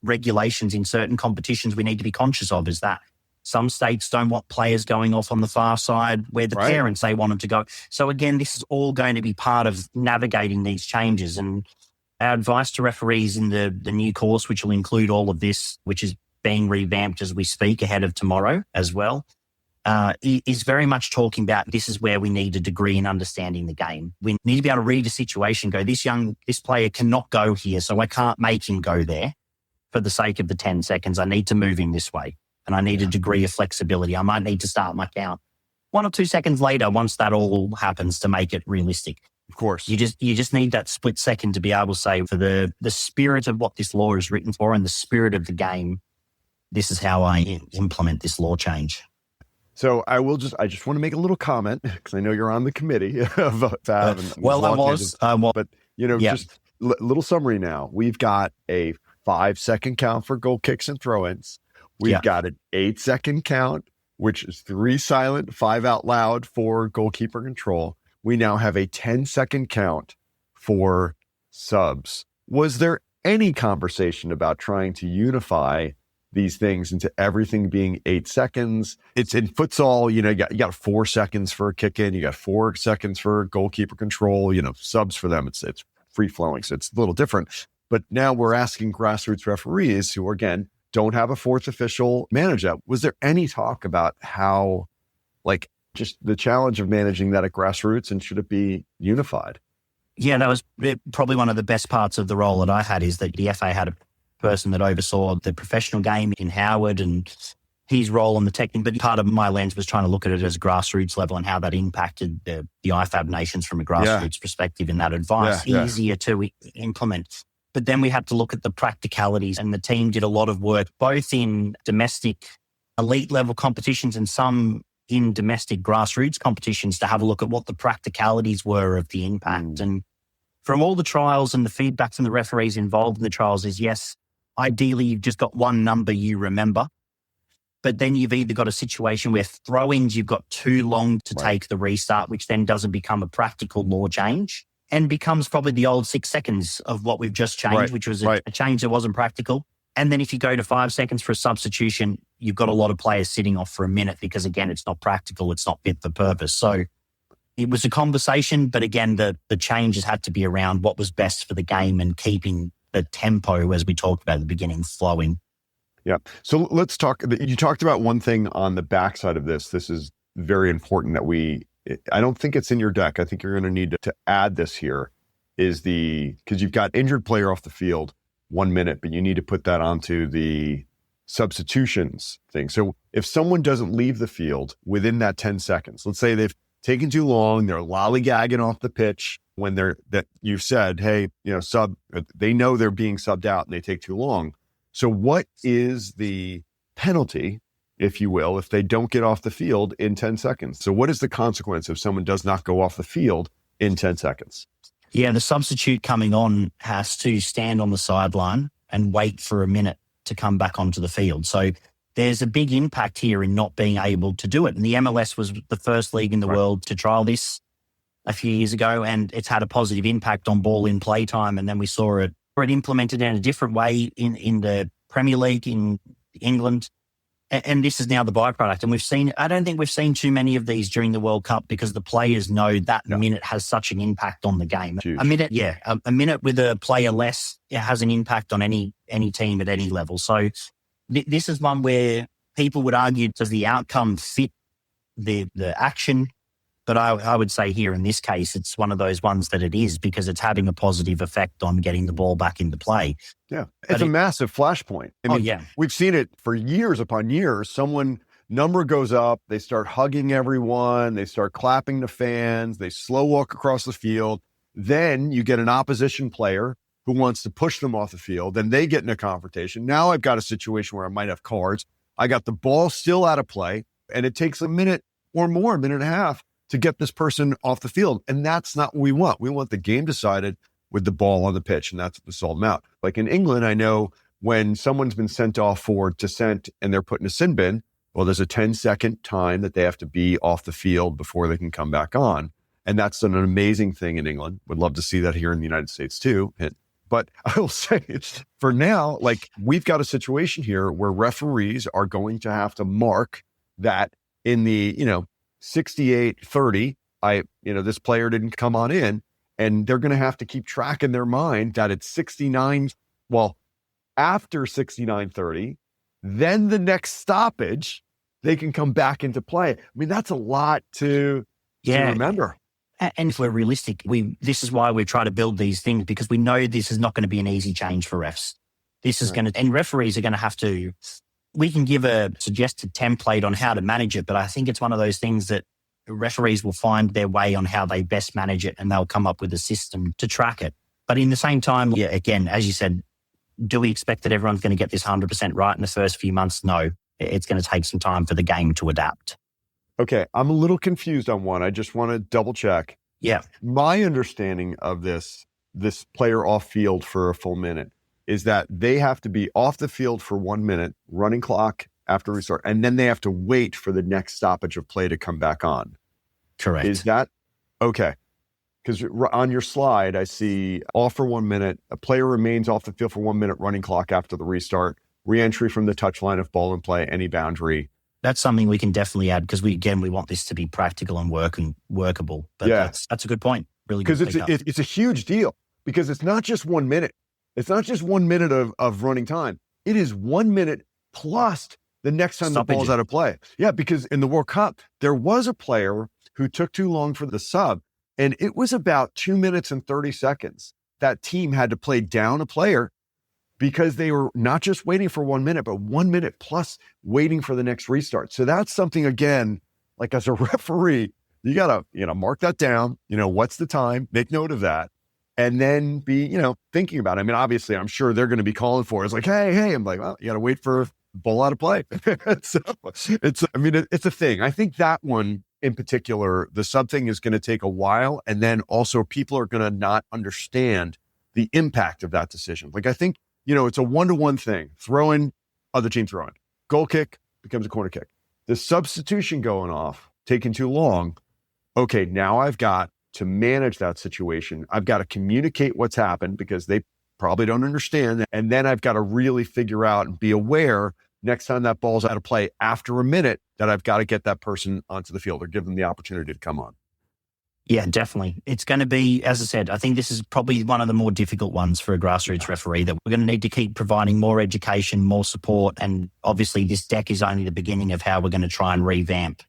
S2: regulations in certain competitions we need to be conscious of, is that some states don't want players going off on the far side where the parents, they want them to go. So again, this is all going to be part of navigating these changes. And our advice to referees in the new course, which will include all of this, which is being revamped as we speak ahead of tomorrow as well, is very much talking about this is where we need a degree in understanding the game. We need to be able to read a situation, go, this player cannot go here, so I can't make him go there for the sake of the 10 seconds. I need to move him this way. And I need a degree of flexibility. I might need to start my count 1 or 2 seconds later once that all happens to make it realistic.
S1: Of course.
S2: You just need that split second to be able to say, for the spirit of what this law is written for and the spirit of the game, this is how I implement this law change.
S1: So I just want to make a little comment because I know you're on the committee of IFAB.
S2: I was.
S1: But, just little summary now. We've got a 5-second count for goal kicks and throw-ins. We've got an 8-second count, which is 3 silent, 5 out loud for goalkeeper control. We now have a 10-second count for subs. Was there any conversation about trying to unify these things into everything being 8 seconds? It's in futsal, you got 4 seconds for a kick in, you got 4 seconds for goalkeeper control, subs for them, it's free flowing. So it's a little different. But now we're asking grassroots referees who, again, don't have a fourth official manage that. Was there any talk about how, just the challenge of managing that at grassroots, and should it be unified?
S2: Yeah, that was probably one of the best parts of the role that I had, is that the FA had a person that oversaw the professional game in Howard and his role on the technique. But part of my lens was trying to look at it as grassroots level and how that impacted the IFAB nations from a grassroots perspective, in that advice, easier to implement. But then we had to look at the practicalities, and the team did a lot of work, both in domestic elite level competitions and some in domestic grassroots competitions, to have a look at what the practicalities were of the impact. And from all the trials and the feedback from the referees involved in the trials is, yes, ideally you've just got one number you remember, but then you've either got a situation where throw-ins, you've got too long to take the restart, which then doesn't become a practical law change, and becomes probably the old 6 seconds of what we've just changed, which was a change that wasn't practical. And then if you go to 5 seconds for a substitution, you've got a lot of players sitting off for a minute because, again, it's not practical, it's not fit for purpose. So it was a conversation, but again, the changes had to be around what was best for the game and keeping the tempo, as we talked about at the beginning, flowing.
S1: Yeah. So let's talk. You talked about one thing on the backside of this. This is very important that I don't think it's in your deck. I think you're going to need to add this here, because you've got injured player off the field 1 minute, but you need to put that onto the substitutions thing. So if someone doesn't leave the field within that 10 seconds, let's say they've taken too long, they're lollygagging off the pitch when that you've said, hey, they know they're being subbed out and they take too long. So what is the penalty, if you will, if they don't get off the field in 10 seconds? So what is the consequence if someone does not go off the field in 10 seconds?
S2: Yeah, the substitute coming on has to stand on the sideline and wait for a minute to come back onto the field. So there's a big impact here in not being able to do it. And the MLS was the first league in the world to trial this a few years ago, and it's had a positive impact on ball in play time. And then we saw it implemented in a different way in the Premier League in England. And this is now the byproduct. And I don't think we've seen too many of these during the World Cup because the players know that minute has such an impact on the game.
S1: Huge.
S2: A minute with a player less, it has an impact on any team at any level. So this is one where people would argue, does the outcome fit the action? But I would say here in this case, it's one of those ones that it is because it's having a positive effect on getting the ball back into play.
S1: Yeah. It's a massive flashpoint. I mean, we've seen it for years upon years. Number goes up, they start hugging everyone, they start clapping the fans, they slow walk across the field. Then you get an opposition player who wants to push them off the field. Then they get in a confrontation. Now I've got a situation where I might have cards. I got the ball still out of play, and it takes a minute or more, a minute and a half, to get this person off the field. And that's not what we want. We want the game decided with the ball on the pitch, and that's what sold them out. Like in England, I know when someone's been sent off for dissent and they're put in a sin bin, well, there's a 10-second time that they have to be off the field before they can come back on. And that's an amazing thing in England. Would love to see that here in the United States too. But I will say, for now, like we've got a situation here where referees are going to have to mark that in the, 68-30, this player didn't come on in, and they're going to have to keep track in their mind that it's 69, after 69-30, then the next stoppage, they can come back into play. I mean, that's a lot to remember.
S2: And if we're realistic, this is why we try to build these things, because we know this is not going to be an easy change for refs. This is and referees are going to have to, we can give a suggested template on how to manage it, but I think it's one of those things that referees will find their way on how they best manage it, and they'll come up with a system to track it. But in the same time, again, as you said, do we expect that everyone's going to get this 100% right in the first few months? No, it's going to take some time for the game to adapt.
S1: Okay, I'm a little confused on one. I just want to double check.
S2: Yeah.
S1: My understanding of this player off field for a full minute is that they have to be off the field for 1 minute, running clock after restart, and then they have to wait for the next stoppage of play to come back on.
S2: Correct.
S1: Is that okay? Because on your slide, I see off for 1 minute, a player remains off the field for 1 minute, running clock after the restart, re-entry from the touchline if ball in play, any boundary.
S2: That's something we can definitely add because we want this to be practical and workable. But that's a good point. Really good.
S1: Because it's a huge deal because it's not just 1 minute. It's not just 1 minute of running time. It is 1 minute plus the next time the ball's out of play. Yeah, because in the World Cup, there was a player who took too long for the sub, and it was about 2 minutes and 30 seconds. That team had to play down a player because they were not just waiting for 1 minute, but 1 minute plus waiting for the next restart. So that's something, again, like as a referee, you got to, mark that down. What's the time? Make note of that. And then be, thinking about it. I mean, obviously, I'm sure they're going to be calling for it. It's like, hey. I'm like, well, you got to wait for ball out of play. So it's a thing. I think that one in particular, the sub thing is going to take a while. And then also people are going to not understand the impact of that decision. Like, I think, it's a one-to-one thing. Throw in, other team throw in. Goal kick becomes a corner kick. The substitution going off, taking too long. Okay, now I've got to manage that situation. I've got to communicate what's happened because they probably don't understand. And then I've got to really figure out and be aware next time that ball's out of play after a minute that I've got to get that person onto the field or give them the opportunity to come on.
S2: Yeah, definitely. It's going to be, as I said, I think this is probably one of the more difficult ones for a grassroots referee that we're going to need to keep providing more education, more support. And obviously this deck is only the beginning of how we're going to try and revamp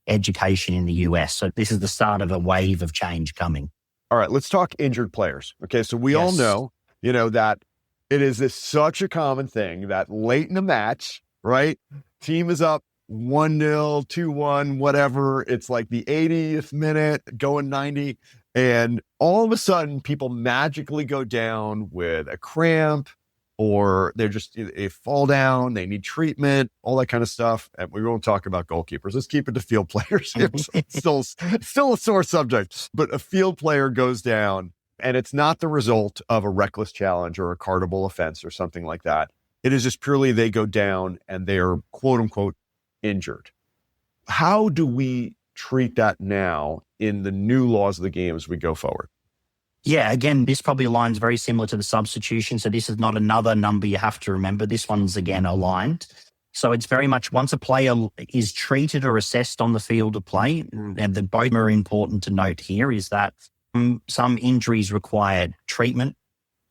S2: education in the US. So this is the start of a wave of change coming.
S1: All right, let's talk injured players. Okay, so we all know, that it is such a common thing that late in the match, right? Team is up 1-0, 2-1, whatever. It's like the 80th minute, going 90. And all of a sudden, people magically go down with a cramp, or they fall down, they need treatment, all that kind of stuff. And we won't talk about goalkeepers. Let's keep it to field players here. Still a sore subject. But a field player goes down, and it's not the result of a reckless challenge or a cardable offense or something like that. It is just purely they go down and they are, quote unquote, injured. How do we treat that now in the new laws of the game as we go forward?
S2: Yeah, again, this probably aligns very similar to the substitution. So this is not another number you have to remember. This one's, again, aligned. So it's very much once a player is treated or assessed on the field of play, and the both are important to note here, is that some injuries require treatment.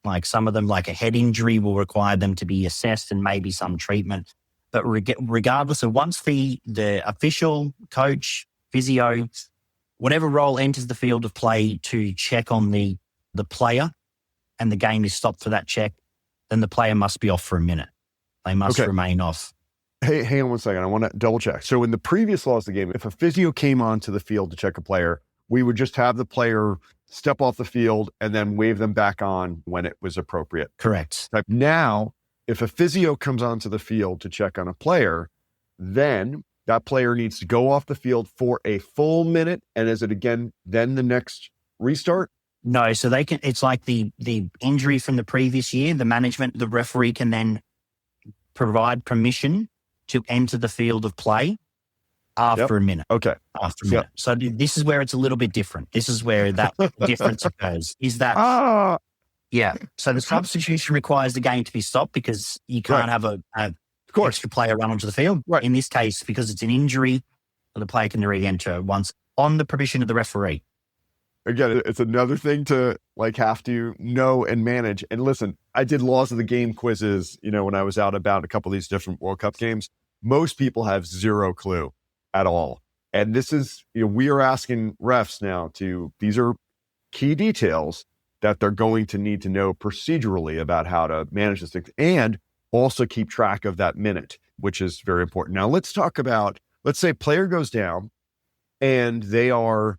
S2: Like some of them, like a head injury, will require them to be assessed and maybe some treatment. But regardless of once the official, coach, physio, whatever role enters the field of play to check on the player and the game is stopped for that check, then the player must be off for a minute. They must remain off.
S1: Hey, hang on 1 second. I want to double check. So in the previous laws of the game, if a physio came onto the field to check a player, we would just have the player step off the field and then wave them back on when it was appropriate.
S2: Correct.
S1: Now, if a physio comes onto the field to check on a player, then that player needs to go off the field for a full minute. And is it again, then the next restart?
S2: No, so it's like the injury from the previous year, the management, the referee can then provide permission to enter the field of play after a minute.
S1: Okay.
S2: After a minute. So this is where it's a little bit different. This is where that difference occurs. Is that, yeah. So the substitution requires the game to be stopped because you can't have a extra player run onto the field.
S1: Right.
S2: In this case, because it's an injury, the player can re-enter once on the permission of the referee.
S1: Again, it's another thing to have to know and manage. And listen, I did laws of the game quizzes, when I was out about a couple of these different World Cup games. Most people have zero clue at all. And this is, we are asking refs now these are key details that they're going to need to know procedurally about how to manage this thing and also keep track of that minute, which is very important. Now let's talk about, let's say player goes down and they are,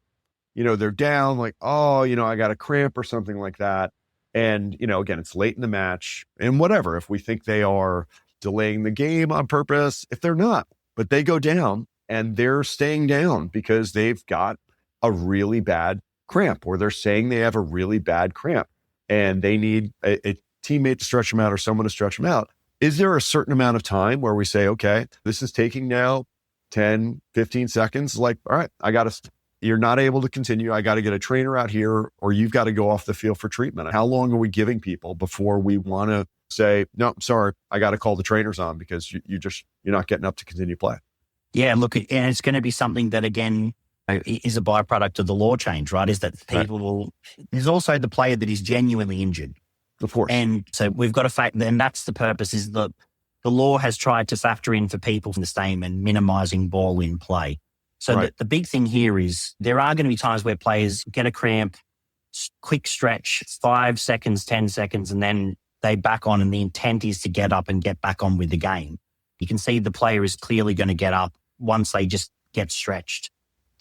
S1: they're down I got a cramp or something like that. And, again, it's late in the match and whatever, if we think they are delaying the game on purpose, if they're not, but they go down and they're staying down because they've got a really bad cramp or they're saying they have a really bad cramp and they need a teammate to stretch them out or someone to stretch them out. Is there a certain amount of time where we say, okay, this is taking now 10, 15 seconds? All right, you're not able to continue. I got to get a trainer out here or you've got to go off the field for treatment. How long are we giving people before we want to say, no, sorry, I got to call the trainers on because you're not getting up to continue play?
S2: Yeah, look, and it's going to be something that, again, is a byproduct of the law change, right? Is that people there's also the player that is genuinely injured.
S1: Of course.
S2: And so we've got to factor, and that's the purpose, is that the law has tried to factor in for people from the same and minimizing ball in play. So the big thing here is there are going to be times where players get a cramp, quick stretch, 5 seconds, 10 seconds, and then they back on, and the intent is to get up and get back on with the game. You can see the player is clearly going to get up once they just get stretched.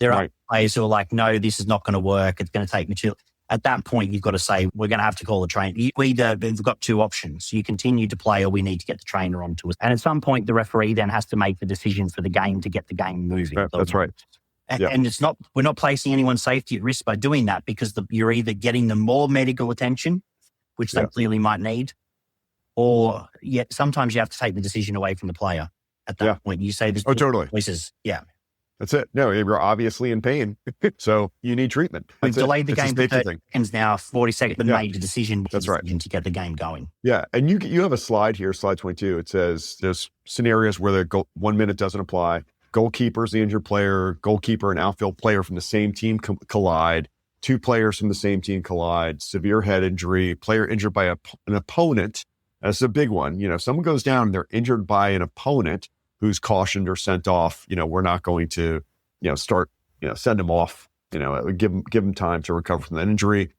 S2: There are players who are like, no, this is not going to work. It's going to take material. At that point, you've got to say, we're going to have to call a trainer. We've got two options. You continue to play or we need to get the trainer onto us. And at some point, the referee then has to make the decision for the game to get the game moving.
S1: That's right.
S2: And we're not placing anyone's safety at risk by doing that because you're either getting them more medical attention, which they clearly might need, or yet sometimes you have to take the decision away from the player. At that point, you say there's
S1: totally
S2: choices. Yeah.
S1: That's it. No, you're obviously in pain, so you need treatment.
S2: We've delayed the game for 30 seconds now, 40 seconds, but made the decision.
S1: That's right.
S2: To get the game going.
S1: Yeah, and you have a slide here, slide 22. It says there's scenarios where 1 minute doesn't apply. Goalkeeper's the injured player. Goalkeeper and outfield player from the same team collide. Two players from the same team collide. Severe head injury. Player injured by an opponent. That's a big one. If someone goes down and they're injured by an opponent who's cautioned or sent off, we're not going to, send them off, give them time to recover from that injury,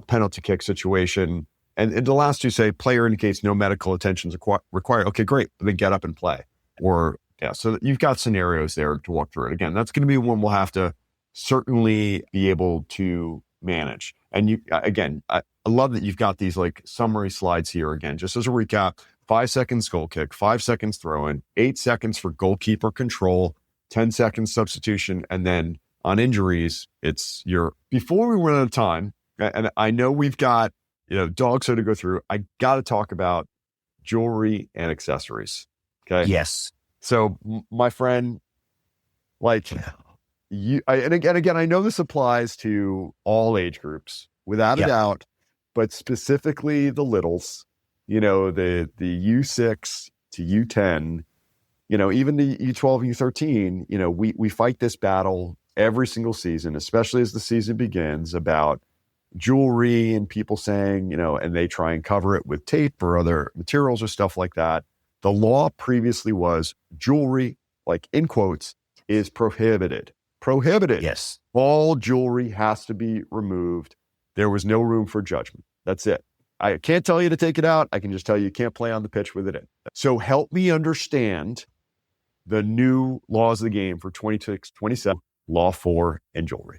S1: penalty kick situation. And the last two say player indicates no medical attention is required. Okay, great. Then get up and play. So you've got scenarios there to walk through it. Again, that's going to be one we'll have to certainly be able to manage. And I love that you've got these summary slides here again, just as a recap. 5 seconds goal kick, 5 seconds throw in, 8 seconds for goalkeeper control, 10 seconds substitution. And then on injuries, it's before we run out of time. And I know we've got, dog show to go through. I got to talk about jewelry and accessories. Okay.
S2: Yes.
S1: So my friend, again, I know this applies to all age groups without a doubt, but specifically the littles. The U6 to U10, even the U12, U13, we fight this battle every single season, especially as the season begins, about jewelry and people saying, and they try and cover it with tape or other materials or stuff like that. The law previously was jewelry, like in quotes, is prohibited. Prohibited.
S2: Yes.
S1: All jewelry has to be removed. There was no room for judgment. That's it. I can't tell you to take it out. I can just tell you can't play on the pitch with it in. So help me understand the new laws of the game for 26, 27, Law 4, and jewelry.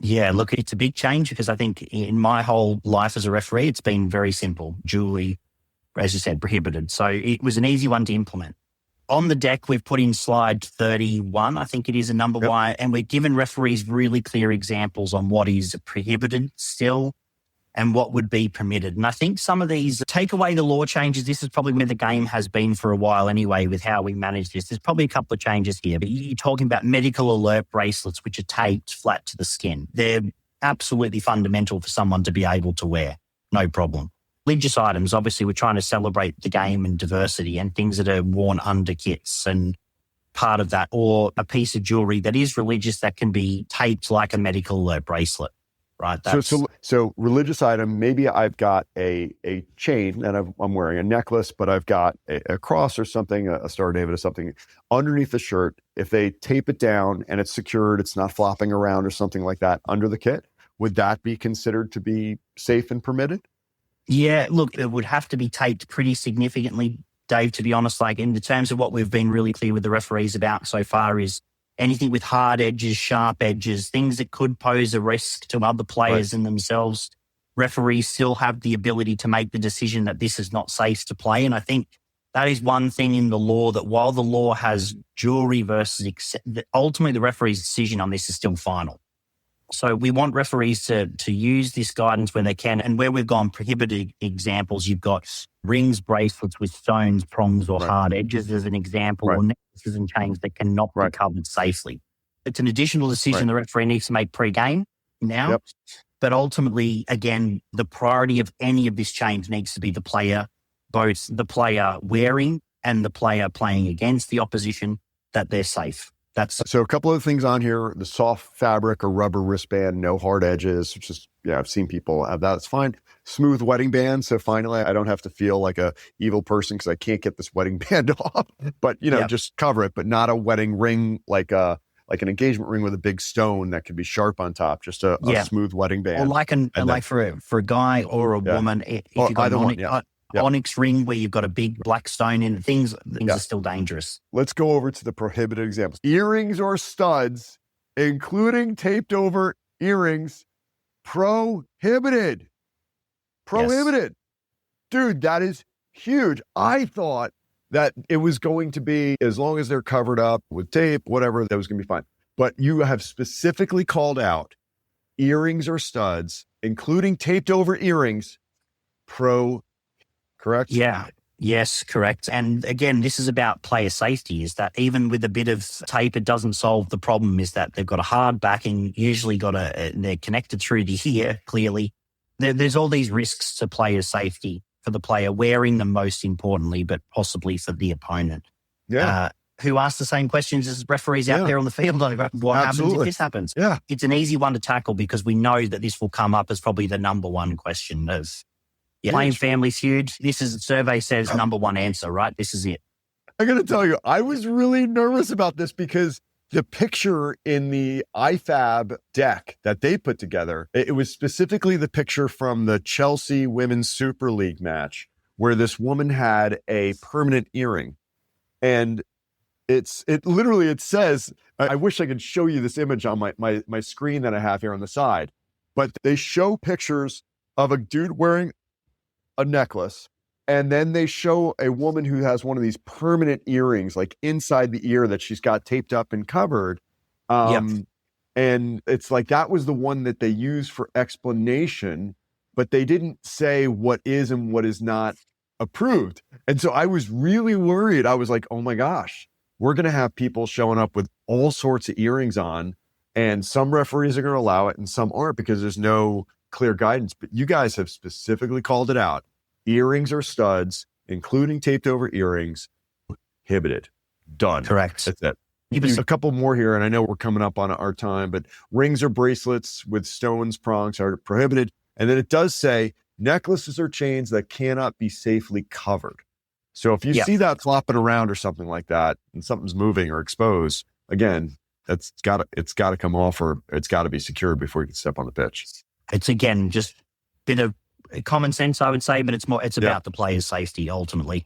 S2: Yeah, look, it's a big change because I think in my whole life as a referee, it's been very simple. Jewelry, as you said, prohibited. So it was an easy one to implement. On the deck, we've put in slide 31, I think it is a number Y, and we've given referees really clear examples on what is prohibited still and what would be permitted. And I think some of these take away the law changes. This is probably where the game has been for a while anyway with how we manage this. There's probably a couple of changes here, but you're talking about medical alert bracelets, which are taped flat to the skin. They're absolutely fundamental for someone to be able to wear. No problem. Religious items, obviously we're trying to celebrate the game and diversity, and things that are worn under kits and part of that, or a piece of jewelry that is religious that can be taped like a medical alert bracelet. Right.
S1: So religious item, maybe I've got a chain and I'm wearing a necklace, but I've got a cross or something, a Star of David or something underneath the shirt. If they tape it down and it's secured, it's not flopping around or something like that under the kit, would that be considered to be safe and permitted?
S2: Yeah, look, it would have to be taped pretty significantly, Dave, to be honest. Like in the terms of what we've been really clear with the referees about so far is anything with hard edges, sharp edges, things that could pose a risk to other players and themselves. Referees still have the ability to make the decision that this is not safe to play. And I think that is one thing in the law, that while the law has jewelry versus, ultimately the referee's decision on this is still final. So we want referees to use this guidance when they can. And where we've gone prohibited examples, you've got rings, bracelets with stones, prongs or hard edges as an example, or necklaces and chains that cannot be covered safely. It's an additional decision the referee needs to make pre-game now. Yep. But ultimately, again, the priority of any of this change needs to be the player, both the player wearing and the player playing against the opposition, that they're safe. So
S1: a couple of things on here: the soft fabric or rubber wristband, no hard edges. Just I've seen people have that. It's fine. Smooth wedding band. So finally, I don't have to feel like a evil person because I can't get this wedding band off. But just cover it, but not a wedding ring like an engagement ring with a big stone that could be sharp on top. Just a smooth wedding band.
S2: Or like for a guy or a woman, if you've got onyx ring where you've got a big black stone in it, things are still dangerous.
S1: Let's go over to the prohibited examples. Earrings or studs, including taped over earrings, prohibited. Prohibited. Yes. Dude, that is huge. I thought that it was going to be, as long as they're covered up with tape, whatever, that was going to be fine. But you have specifically called out earrings or studs, including taped over earrings, correct?
S2: Yeah. Yes, correct. And again, this is about player safety, is that even with a bit of tape, it doesn't solve the problem, is that they've got a hard backing, usually they're connected through to here, clearly. There's all these risks to player safety, for the player wearing them most importantly, but possibly for the opponent. Yeah. Who ask the same questions as referees out there on the field. Like, what happens if this happens? Yeah. It's an easy one to tackle because we know that this will come up as probably the number one question of playing Family Feud. This is, the survey says number one answer, right? This is it.
S1: I got to tell you, I was really nervous about this because the picture in the IFAB deck that they put together, it was specifically the picture from the Chelsea Women's Super League match where this woman had a permanent earring. And it says, I wish I could show you this image on my screen that I have here on the side, but they show pictures of a dude wearing a necklace, and then they show a woman who has one of these permanent earrings, like inside the ear, that she's got taped up and covered. And it's like, that was the one that they used for explanation, but they didn't say what is and what is not approved. And so I was really worried. I was like, oh my gosh, we're going to have people showing up with all sorts of earrings on, and some referees are going to allow it and some aren't because there's no clear guidance. But you guys have specifically called it out. Earrings or studs, including taped over earrings, prohibited. Done.
S2: Correct.
S1: That's it.
S2: It was
S1: A couple more here, and I know we're coming up on our time, but rings or bracelets with stones, prongs are prohibited. And then it does say necklaces or chains that cannot be safely covered. So if you see that flopping around or something like that, and something's moving or exposed, again, it's got to come off, or it's got to be secured before you can step on the pitch.
S2: It's again just a bit of common sense, I would say, but it's about the player's safety ultimately.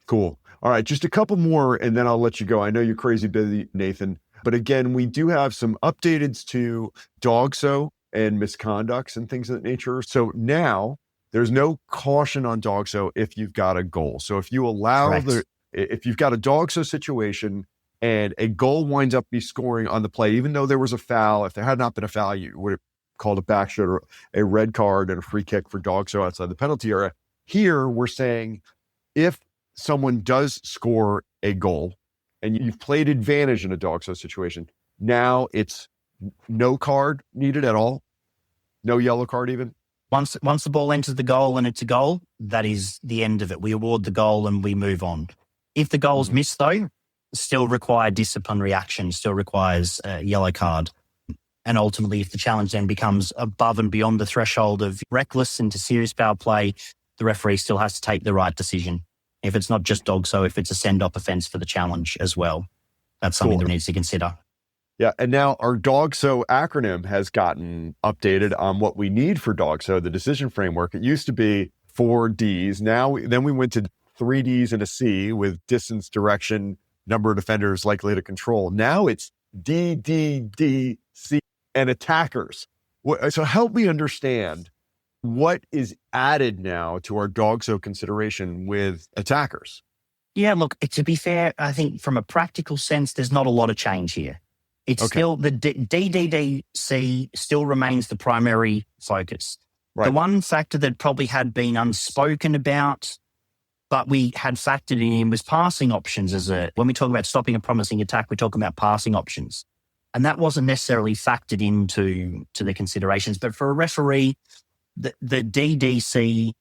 S1: Cool. All right, just a couple more, and then I'll let you go. I know you're crazy busy, Nathan, but again, we do have some updates to DOGSO and misconducts and things of that nature. So now there's no caution on DOGSO if you've got a goal. So if you allow if you've got a DOGSO situation and a goal winds up be scoring on the play, even though there was a foul, if there had not been a foul, you would have called a back shot or a red card and a free kick for DOGSO outside the penalty area. Here, we're saying if someone does score a goal and you've played advantage in a DOGSO situation, now it's no card needed at all, no yellow card even.
S2: Once the ball enters the goal and it's a goal, that is the end of it. We award the goal and we move on. If the goal's missed, though, still require disciplinary action, still requires a yellow card. And ultimately, if the challenge then becomes above and beyond the threshold of reckless into serious foul play, the referee still has to take the right decision. If it's not just DOGSO, if it's a send-off offence for the challenge as well, that's something that needs to consider.
S1: Yeah, and now our DOGSO acronym has gotten updated on what we need for DOGSO, the decision framework. It used to be 4 Ds. Then we went to 3 Ds and a C with distance, direction, number of defenders likely to control. Now it's D, D, D, C, and attackers. So help me understand what is added now to our DOGSO consideration with attackers.
S2: Yeah, look, to be fair, I think from a practical sense, there's not a lot of change here. It's still the DDDC still remains the primary focus. Right. The one factor that probably had been unspoken about, but we had factored in was passing options. When we talk about stopping a promising attack, we're talking about passing options. And that wasn't necessarily factored into the considerations. But for a referee, the DDC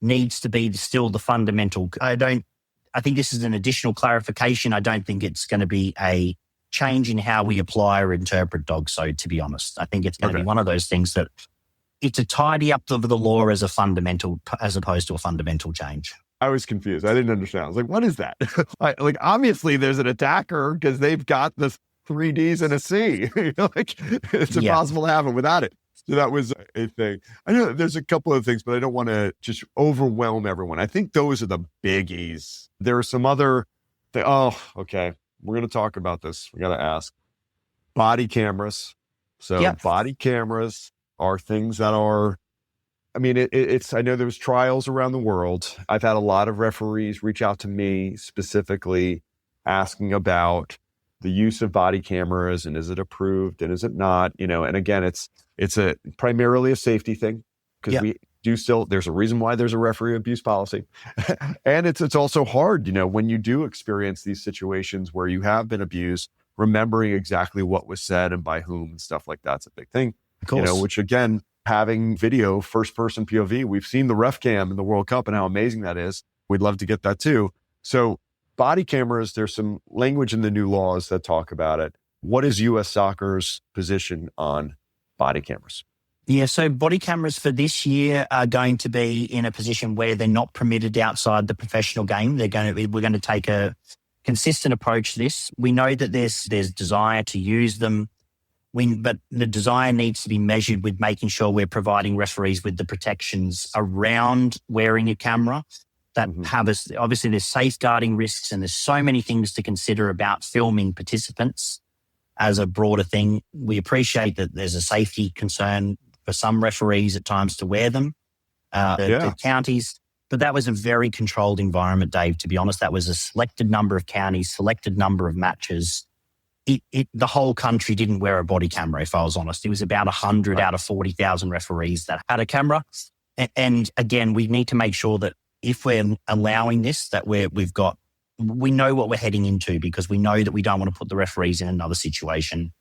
S2: needs to be still the fundamental. I think this is an additional clarification. I don't think it's going to be a change in how we apply or interpret DOGSO, to be honest. I think it's going to be one of those things that it's a tidy up of the law as opposed to a fundamental change.
S1: I was confused. I didn't understand. I was like, what is that? Obviously there's an attacker because they've got the 3 Ds and a C. It's impossible to have it without it. So that was a thing. I know there's a couple of things, but I don't want to just overwhelm everyone. I think those are the biggies. There are some other things. Oh, okay. We're going to talk about this. We got to ask. Body cameras. So body cameras are things that are, I mean, it's, I know there's trials around the world. I've had a lot of referees reach out to me specifically asking about the use of body cameras and is it approved and is it not, and again, it's primarily a safety thing because we do still, there's a reason why there's a referee abuse policy. And it's also hard, when you do experience these situations where you have been abused, remembering exactly what was said and by whom and stuff like that's a big thing, which again, having video, first person POV, we've seen the ref cam in the World Cup and how amazing that is. We'd love to get that too. So body cameras, there's some language in the new laws that talk about it. What is U.S. Soccer's position on body cameras?
S2: Yeah, so body cameras for this year are going to be in a position where they're not permitted outside the professional game. We're going to take a consistent approach to this. We know that there's desire to use them, but the desire needs to be measured with making sure we're providing referees with the protections around wearing a camera that have us. Obviously, there's safeguarding risks and there's so many things to consider about filming participants as a broader thing. We appreciate that there's a safety concern for some referees at times to wear them, the counties. But that was a very controlled environment, Dave, to be honest. That was a selected number of counties, selected number of matches. The whole country didn't wear a body camera, if I was honest. It was about 100 out of 40,000 referees that had a camera. And again, we need to make sure that if we're allowing this, that we know what we're heading into, because we know that we don't want to put the referees in another situation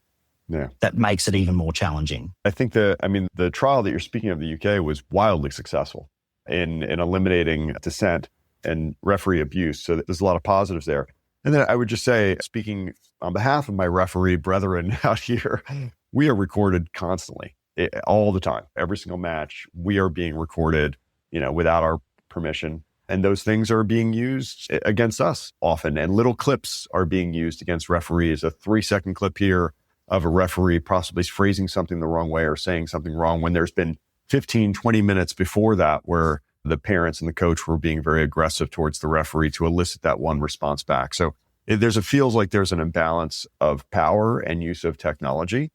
S2: that makes it even more challenging.
S1: I think the trial that you're speaking of, the UK, was wildly successful in eliminating dissent. and referee abuse. So there's a lot of positives there. And then I would just say, speaking on behalf of my referee brethren out here, we are recorded constantly, all the time. Every single match, we are being recorded, without our permission. And those things are being used against us often. And little clips are being used against referees. A 3-second clip here of a referee possibly phrasing something the wrong way or saying something wrong when there's been 15, 20 minutes before that where the parents and the coach were being very aggressive towards the referee to elicit that one response back. So it feels like there's an imbalance of power and use of technology.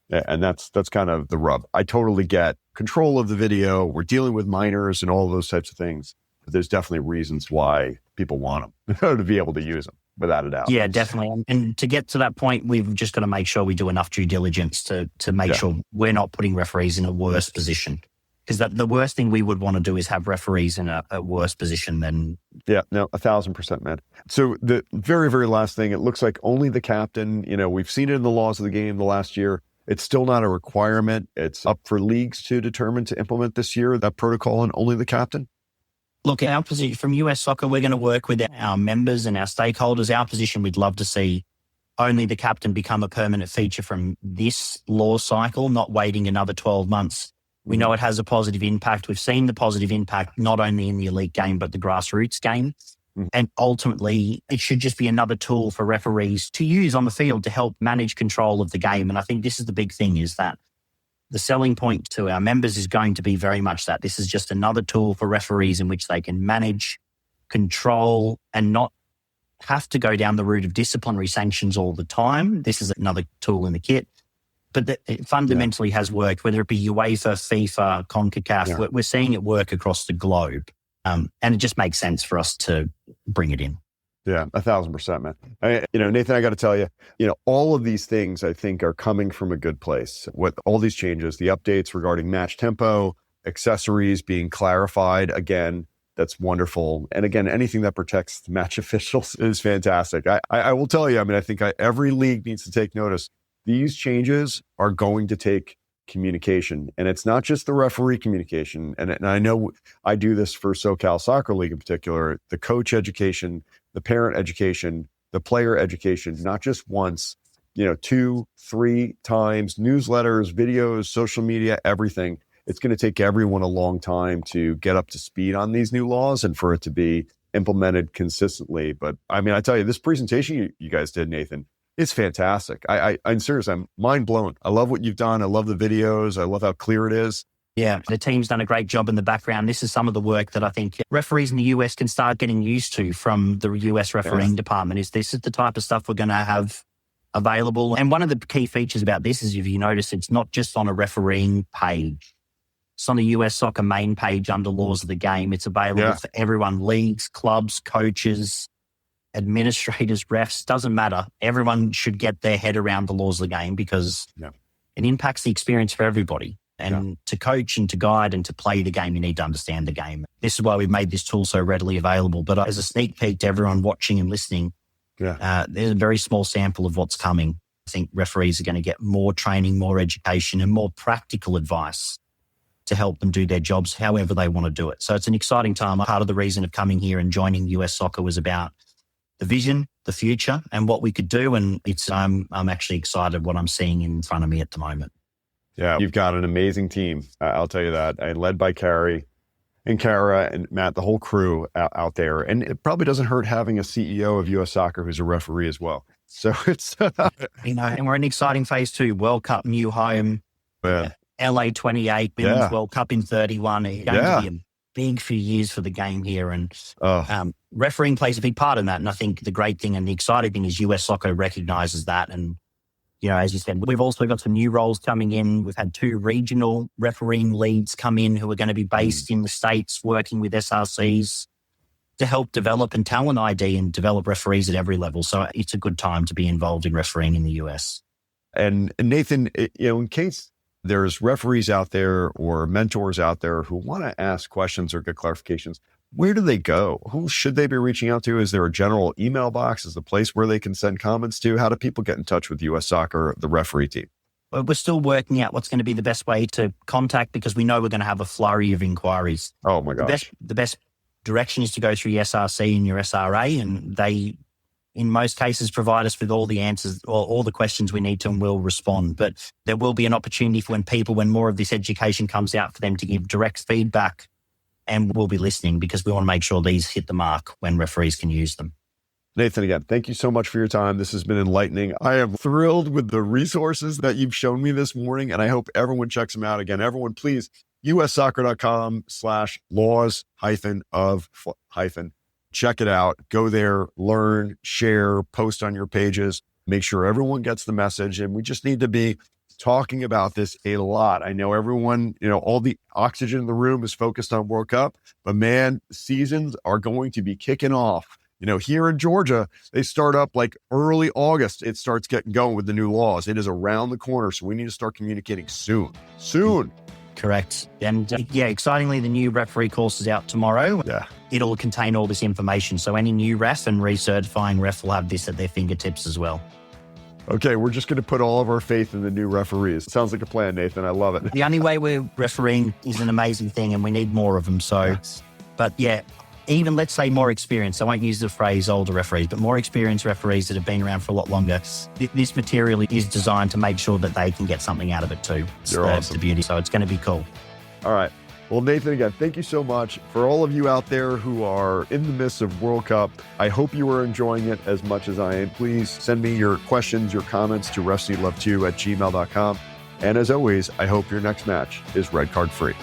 S1: And that's kind of the rub. I totally get control of the video. We're dealing with minors and all those types of things. But there's definitely reasons why people want them to be able to use them, without a doubt.
S2: Yeah, definitely. And to get to that point, we've just got to make sure we do enough due diligence to make sure we're not putting referees in a worse position. Because the worst thing we would want to do is have referees in a worse position than...
S1: Yeah, no, 1,000%, man. So the very, very last thing, it looks like only the captain, we've seen it in the laws of the game the last year. It's still not a requirement. It's up for leagues to determine to implement this year, that protocol, and only the captain.
S2: Look, our position from US Soccer, we're going to work with our members and our stakeholders. Our position, we'd love to see only the captain become a permanent feature from this law cycle, not waiting another 12 months. We know it has a positive impact. We've seen the positive impact not only in the elite game, but the grassroots game. And ultimately, it should just be another tool for referees to use on the field to help manage control of the game. And I think this is the big thing, is that the selling point to our members is going to be very much that this is just another tool for referees in which they can manage, control, and not have to go down the route of disciplinary sanctions all the time. This is another tool in the kit. But it fundamentally has worked, whether it be UEFA, FIFA, CONCACAF.
S1: Yeah.
S2: We're seeing it work across the globe. And it just makes sense for us to bring it in.
S1: Yeah, 1,000%, man. Nathan, I got to tell you, all of these things I think are coming from a good place. With all these changes, the updates regarding match tempo, accessories being clarified, again, that's wonderful. And again, anything that protects the match officials is fantastic. I will tell you, I think every league needs to take notice. These changes are going to take communication, and it's not just the referee communication. And I know I do this for SoCal Soccer League in particular, the coach education, the parent education, the player education, not just once, 2, 3 times, newsletters, videos, social media, everything. It's going to take everyone a long time to get up to speed on these new laws and for it to be implemented consistently. But I tell you, this presentation you guys did, Nathan, it's fantastic. I'm serious. I'm mind blown. I love what you've done. I love the videos. I love how clear it is.
S2: Yeah, the team's done a great job in the background. This is some of the work that I think referees in the US can start getting used to from the US refereeing department. This is the type of stuff we're going to have available. And one of the key features about this is, if you notice, it's not just on a refereeing page. It's on the US Soccer main page under Laws of the Game. It's available for everyone, leagues, clubs, coaches, administrators, refs, doesn't matter. Everyone should get their head around the laws of the game because it impacts the experience for everybody. And to coach and to guide and to play the game, you need to understand the game. This is why we've made this tool so readily available. But as a sneak peek to everyone watching and listening, there's a very small sample of what's coming. I think referees are going to get more training, more education, and more practical advice to help them do their jobs however they want to do it. So it's an exciting time. Part of the reason of coming here and joining US Soccer was about the vision, the future, and what we could do. And I'm actually excited what I'm seeing in front of me at the moment.
S1: Yeah, you've got an amazing team. I'll tell you that. Led by Carrie and Kara and Matt, the whole crew out there. And it probably doesn't hurt having a CEO of US Soccer who's a referee as well. So it's...
S2: and we're in exciting phase 2, World Cup, new home, LA 28, Women's World Cup in 31. It's going to be a big few years for the game here. And refereeing plays a big part in that. And I think the great thing and the exciting thing is US Soccer recognizes that. And, as you said, we've also got some new roles coming in. We've had 2 regional refereeing leads come in who are going to be based in the States, working with SRCs to help develop and talent ID and develop referees at every level. So it's a good time to be involved in refereeing in the US.
S1: And Nathan, in case there's referees out there or mentors out there who want to ask questions or get clarifications, where do they go? Who should they be reaching out to? Is there a general email box? Is the place where they can send comments to? How do people get in touch with US Soccer, the referee team?
S2: Well, we're still working out what's going to be the best way to contact, because we know we're going to have a flurry of inquiries.
S1: Oh my gosh.
S2: The best direction is to go through your SRC and your SRA, and they, in most cases, provide us with all the answers or all the questions we need to, and we'll respond. But there will be an opportunity for when more of this education comes out, for them to give direct feedback, and we'll be listening because we want to make sure these hit the mark when referees can use them.
S1: Nathan, again, thank you so much for your time. This has been enlightening. I am thrilled with the resources that you've shown me this morning, and I hope everyone checks them out. Again, everyone, please, ussoccer.com/laws-of- check it out. Go there, learn, share, post on your pages. Make sure everyone gets the message. And we just need to be talking about this a lot. I know everyone, all the oxygen in the room is focused on World Cup, but man, seasons are going to be kicking off. Here in Georgia, they start up like early August. It starts getting going with the new laws. It is around the corner. So we need to start communicating soon.
S2: Correct. And excitingly, the new referee course is out tomorrow.
S1: Yeah.
S2: It'll contain all this information. So any new ref and recertifying ref will have this at their fingertips as well.
S1: Okay, we're just going to put all of our faith in the new referees. Sounds like a plan, Nathan. I love it.
S2: The only way we're refereeing is an amazing thing, and we need more of them. So,
S1: yes.
S2: But even let's say more experienced. I won't use the phrase older referees, but more experienced referees that have been around for a lot longer. This material is designed to make sure that they can get something out of it too.
S1: You're awesome.
S2: The beauty. So it's going to be cool.
S1: All right. Well, Nathan, again, thank you so much. For all of you out there who are in the midst of World Cup, I hope you are enjoying it as much as I am. Please send me your questions, your comments to refsneedlove2@gmail.com. And as always, I hope your next match is red card free.